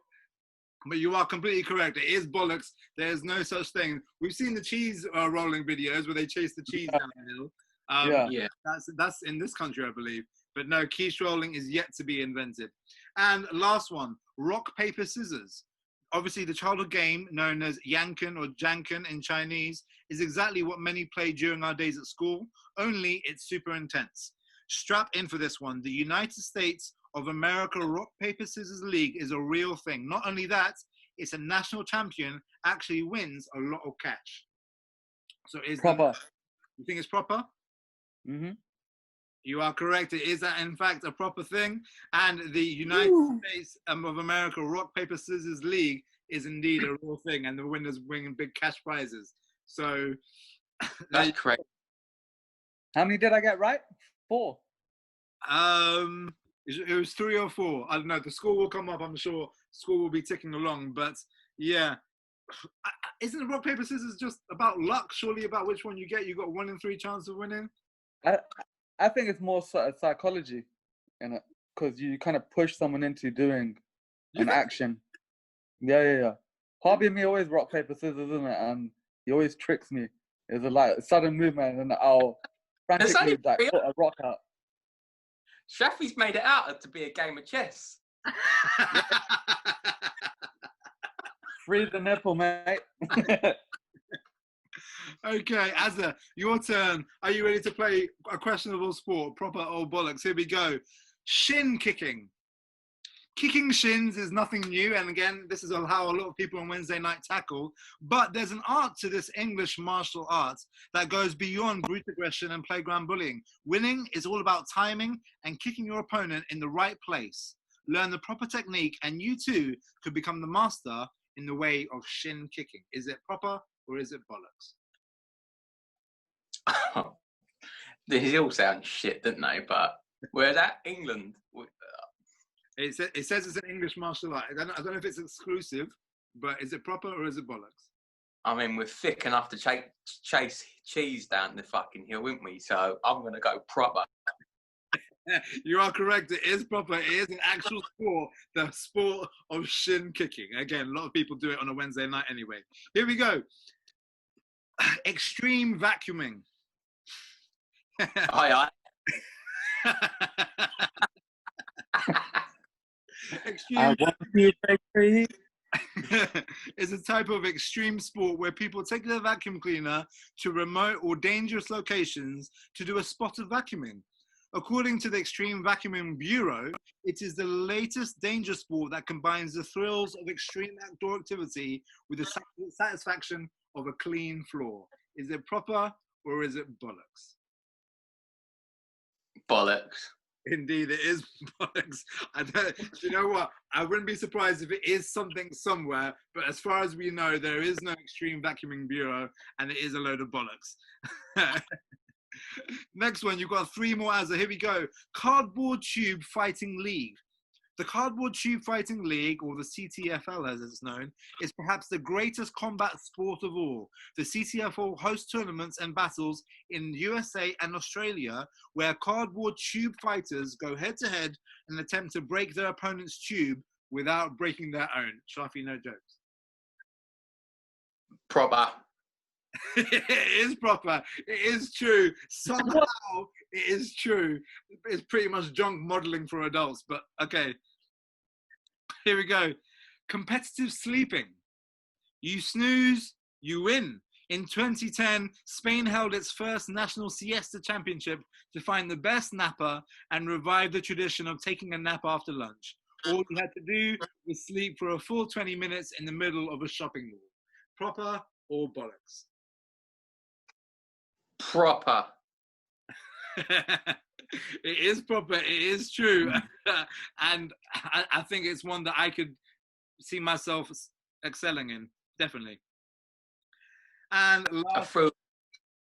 But you are completely correct. It is bollocks. There's no such thing. We've seen the cheese rolling videos where they chase the cheese down the hill. Yeah. That's in this country, I believe. But no, quiche rolling is yet to be invented. And last one, rock, paper, scissors. Obviously, the childhood game known as Yanken or Janken in Chinese is exactly what many play during our days at school, only it's super intense. Strap in for this one. The United States of America Rock, Paper, Scissors League is a real thing. Not only that, it's a national champion, actually wins a lot of cash. So is Proper. You think it's proper? Mm-hmm. You are correct. It is, in fact, a proper thing. And the United States of America Rock, Paper, Scissors League is indeed a real thing. And the winners win big cash prizes. So That's correct. How many did I get right? 4. It was 3 or 4. I don't know. The score will come up. I'm sure score will be ticking along. But yeah, isn't rock, paper, scissors just about luck? Surely about which one you get. You got 1 in 3 chance of winning. I think it's more psychology in it, because you kind of push someone into doing an action. Yeah. Hobby and me always rock, paper, scissors, isn't it? And he always tricks me. It's a sudden movement, and I'll frantically put a rock out. Shafi's made it out to be a game of chess. Free the nipple, mate. Okay, Azza, your turn. Are you ready to play a questionable sport, proper or bollocks? Here we go. Shin kicking. Kicking shins is nothing new, and again, this is how a lot of people on Wednesday night tackle, but there's an art to this English martial art that goes beyond brute aggression and playground bullying. Winning is all about timing and kicking your opponent in the right place. Learn the proper technique, and you too could become the master in the way of shin kicking. Is it proper or is it bollocks? These all sound shit, don't they? But where's that? England. It says it's an English martial art. I don't know if it's exclusive, but is it proper or is it bollocks? I mean, we're thick enough to chase cheese down the fucking hill, aren't we? So I'm going to go proper. You are correct. It is proper. It is an actual sport, the sport of shin kicking. Again, a lot of people do it on a Wednesday night anyway. Here we go. Extreme vacuuming. Aye. Extreme want you, baby. is a type of extreme sport where people take their vacuum cleaner to remote or dangerous locations to do a spot of vacuuming. According to the Extreme Vacuuming Bureau, it is the latest danger sport that combines the thrills of extreme outdoor activity with the satisfaction of a clean floor. Is it proper or is it bollocks? Bollocks. Indeed, it is bollocks. You know what? I wouldn't be surprised if it is something somewhere, but as far as we know, there is no Extreme Vacuuming Bureau, and it is a load of bollocks. Next one, you've got 3 more as here we go. Cardboard Tube Fighting League. The Cardboard Tube Fighting League, or the CTFL as it's known, is perhaps the greatest combat sport of all. The CTFL hosts tournaments and battles in USA and Australia where cardboard tube fighters go head-to-head and attempt to break their opponent's tube without breaking their own. Shafi, no jokes. Proper. It is proper. It is true. Somehow it is true. It's pretty much junk modeling for adults, but okay. Here we go. Competitive sleeping. You snooze, you win. In 2010, Spain held its first national siesta championship to find the best napper and revive the tradition of taking a nap after lunch. All you had to do was sleep for a full 20 minutes in the middle of a shopping mall. Proper or bollocks? Proper. It is proper. It is true. And I think it's one that I could see myself excelling in. Definitely. And last,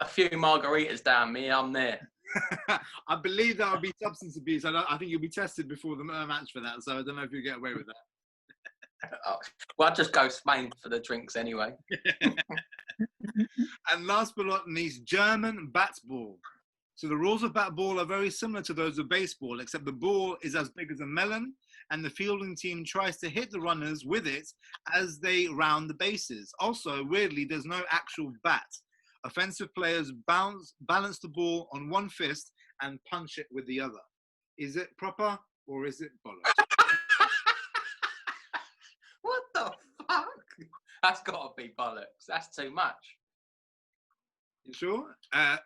A few margaritas down me, I'm there. I believe that would be substance abuse. I think you'll be tested before the match for that. So I don't know if you get away with that. Well, I'd just go Spain for the drinks anyway. And last but not least, German bat ball. So the rules of bat ball are very similar to those of baseball, except the ball is as big as a melon, and the fielding team tries to hit the runners with it as they round the bases. Also, weirdly, there's no actual bat. Offensive players balance the ball on one fist and punch it with the other. Is it proper or is it bollocks? What the fuck? That's got to be bollocks. That's too much. You sure? A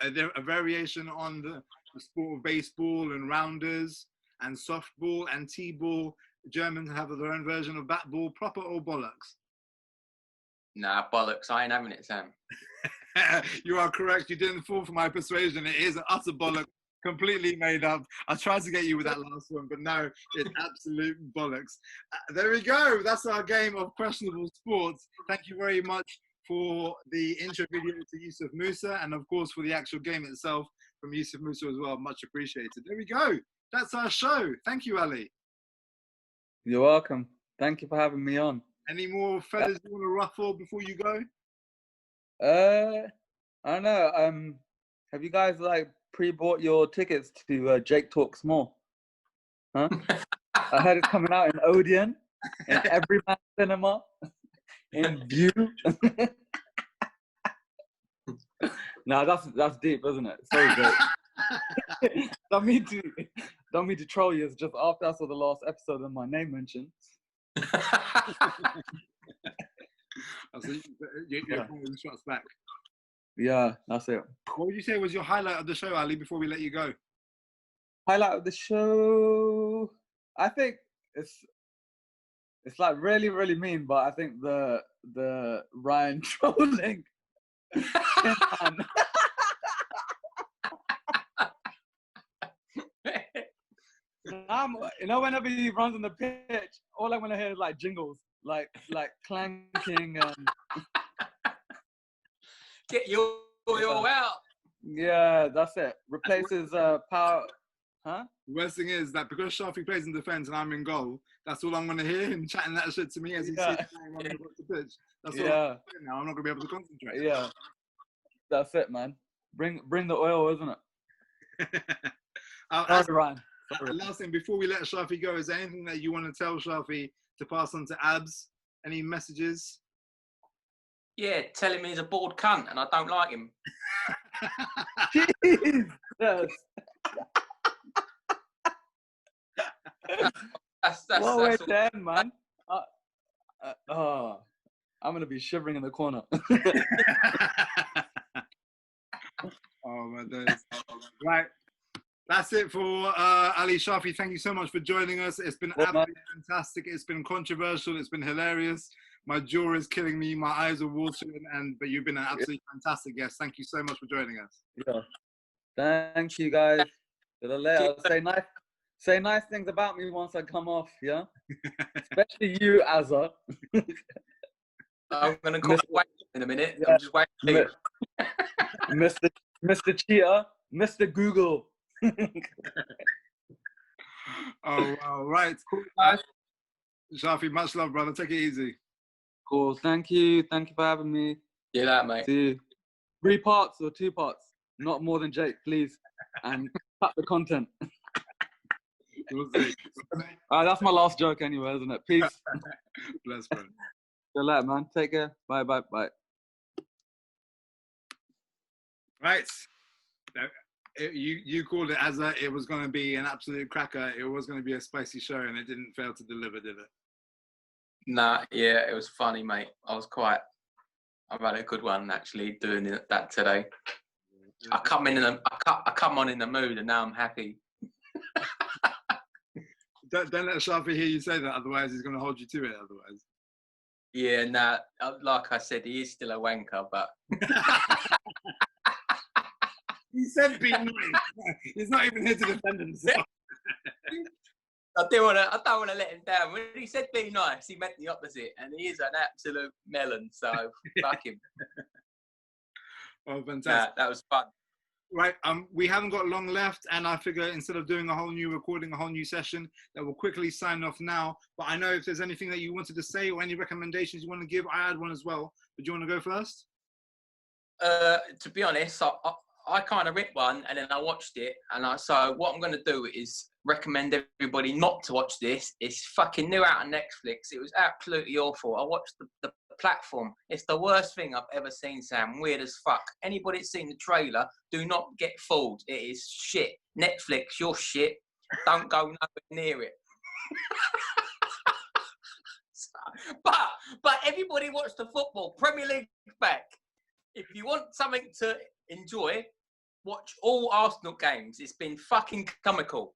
variation on the sport of baseball and rounders and softball and t-ball. Germans have their own version of bat ball. Proper or bollocks? Nah, bollocks. I ain't having it, Sam. You are correct. You didn't fall for my persuasion. It is an utter bollock, completely made up. I tried to get you with that last one, but no, it's absolute bollocks. There we go. That's our game of questionable sports. Thank you very much for the intro video to Yusuf Musa, and of course for the actual game itself from Yusuf Musa as well. Much appreciated. There we go. That's our show. Thank you, Ali. You're welcome. Thank you for having me on. Any more fellas you want to ruffle before you go? I don't know. Have you guys pre-bought your tickets to Jake Talks More? Huh? I heard it's coming out in Odeon, in Everyman Cinema, in View. Nah, that's deep, isn't it? So great. don't mean to troll you. It's just after I saw the last episode and my name mentioned. You're calling shots back. Yeah, that's it. What would you say was your highlight of the show, Ali, before we let you go? Highlight of the show, I think it's really, really mean, but I think the Ryan trolling. Whenever he runs on the pitch, all I want to hear is jingles, like clanking and Get your oil out. Yeah, that's it. Replaces power. Huh? The worst thing is that because Shafi plays in defence and I'm in goal, that's all I'm going to hear, him chatting that shit to me as he sees me running across the pitch. That's all I'm going to hear now. I'm not going to be able to concentrate. Yeah, that's it, man. Bring the oil, isn't it? As Ryan. last thing before we let Shafi go, is there anything that you want to tell Shafi to pass on to Abs? Any messages? Yeah, tell him he's a bored cunt and I don't like him. Jesus. That's Well, wait all. there, man. I'm gonna be shivering in the corner. Oh my days. Right. That's it for Ali Shafi. Thank you so much for joining us. It's been absolutely fantastic. It's been controversial. It's been hilarious. My jaw is killing me. My eyes are watering. But you've been an absolutely fantastic guest. Thank you so much for joining us. Yeah. Thank you, guys. Say nice things about me once I come off, yeah? Especially you, Azza. I'm going to call you in a minute. Yeah. I'm just waiting. Mr. Cheetah, Mr. Google. Oh, wow. Right. Shafi, much love, brother. Take it easy. Cool. Thank you. Thank you for having me. Yeah, that, mate. See you. 3 parts or 2 parts? Not more than Jake, please. And cut the content. We'll see. That's my last joke anyway, isn't it? Peace. Bless, bro. Good luck, man. Take care. Bye. Right. You called it as it was going to be an absolute cracker. It was going to be a spicy show, and it didn't fail to deliver, did it? Nah, yeah, it was funny, mate. I've had a good one actually doing that today. I come on in the mood, and now I'm happy. Don't let Shafi hear you say that, otherwise he's going to hold you to it. Otherwise. Yeah, nah. Like I said, he is still a wanker, but. He said be nice. He's not even here to defend himself. I don't want to let him down. When he said be nice, he meant the opposite, and he is an absolute melon. So fuck him. Oh, fantastic! That was fun. Right, we haven't got long left, and I figure instead of doing a whole new recording, a whole new session, that we'll quickly sign off now. But I know if there's anything that you wanted to say or any recommendations you want to give, I had one as well. But do you want to go first? To be honest, I kind of ripped one and then I watched it, and so what I'm going to do is recommend everybody not to watch this. It's fucking new out on Netflix. It was absolutely awful. I watched the platform. It's the worst thing I've ever seen, Sam. Weird as fuck. Anybody that's seen the trailer, do not get fooled. It is shit. Netflix, you're shit. Don't go nowhere near it. But everybody watch the football. Premier League back. If you want something to enjoy, watch all Arsenal games. It's been fucking comical.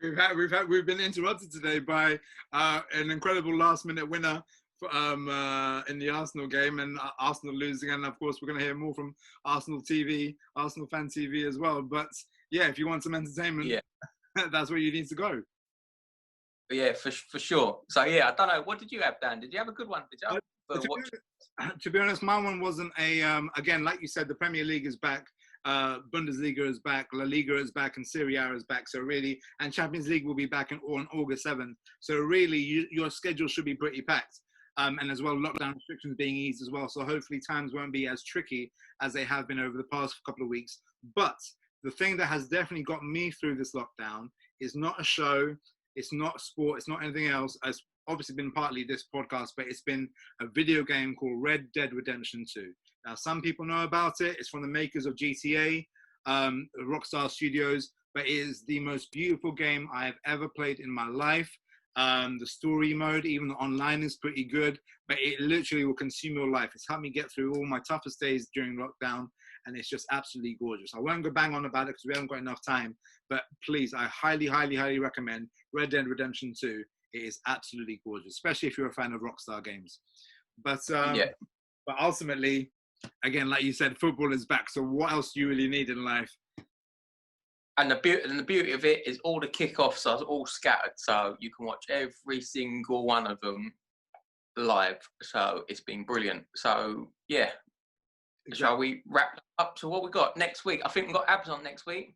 We've been interrupted today by an incredible last-minute winner in the Arsenal game, and Arsenal losing. And of course, we're going to hear more from Arsenal TV, Arsenal Fan TV as well. But yeah, if you want some entertainment, that's where you need to go. Yeah, for sure. So yeah, I don't know. What did you have, Dan? Did you have a good one? Did you? To be honest, my one wasn't again, like you said, the Premier League is back, Bundesliga is back, La Liga is back, and Serie A is back. So really, and Champions League will be back on August 7th. So really, your schedule should be pretty packed. And as well, lockdown restrictions being eased as well. So hopefully times won't be as tricky as they have been over the past couple of weeks. But the thing that has definitely got me through this lockdown is not a show, it's not sport, it's not anything else. It's obviously been partly this podcast, but it's been a video game called Red Dead Redemption 2. Now, some people know about it. It's from the makers of GTA, Rockstar Studios, but it is the most beautiful game I have ever played in my life. The story mode, even the online, is pretty good, but it literally will consume your life. It's helped me get through all my toughest days during lockdown, and it's just absolutely gorgeous. I won't go bang on about it because we haven't got enough time, but please, I highly, highly, highly recommend Red Dead Redemption 2. It is absolutely gorgeous, especially if you're a fan of Rockstar games. But ultimately, again, like you said, football is back. So what else do you really need in life? And the beauty of it is all the kickoffs are all scattered, so you can watch every single one of them live. So it's been brilliant. So yeah, shall we wrap up to what we got next week? I think we've got Abs on next week.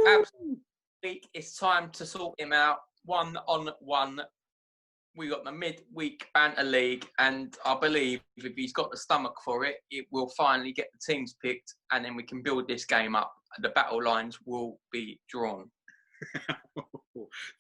Abs week, it's time to sort him out 1-on-1. We got the midweek banter league, and I believe if he's got the stomach for it, it will finally get the teams picked, and then we can build this game up. the battle lines will be drawn.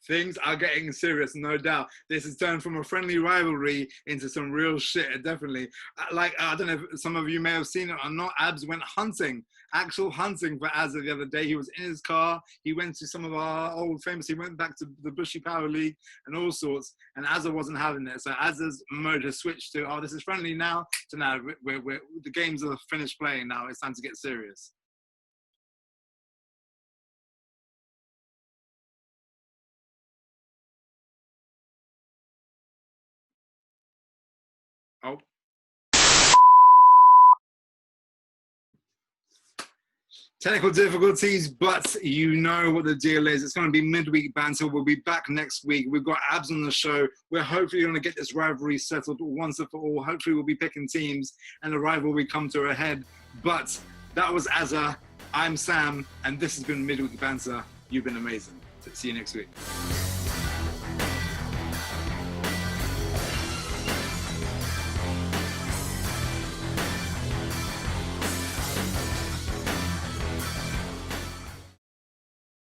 Things are getting serious, no doubt. This has turned from a friendly rivalry into some real shit, definitely. Like, I don't know if some of you may have seen it or not, Abs went hunting, actual hunting for Azza the other day. He was in his car, he went to some of our old famous, he went back to the Bushy Power League and all sorts, and Azza wasn't having it. So Azza's mode has switched to, oh, this is friendly now, to now, the games are finished playing now, it's time to get serious. Oh. Technical difficulties, but you know what the deal is. It's going to be midweek banter. We'll be back next week. We've got Abs on the show. We're hopefully going to get this rivalry settled once and for all. Hopefully we'll be picking teams and the rivalry come to a head. But that was Azza. I'm Sam, and this has been Midweek Banter. You've been amazing. See you next week.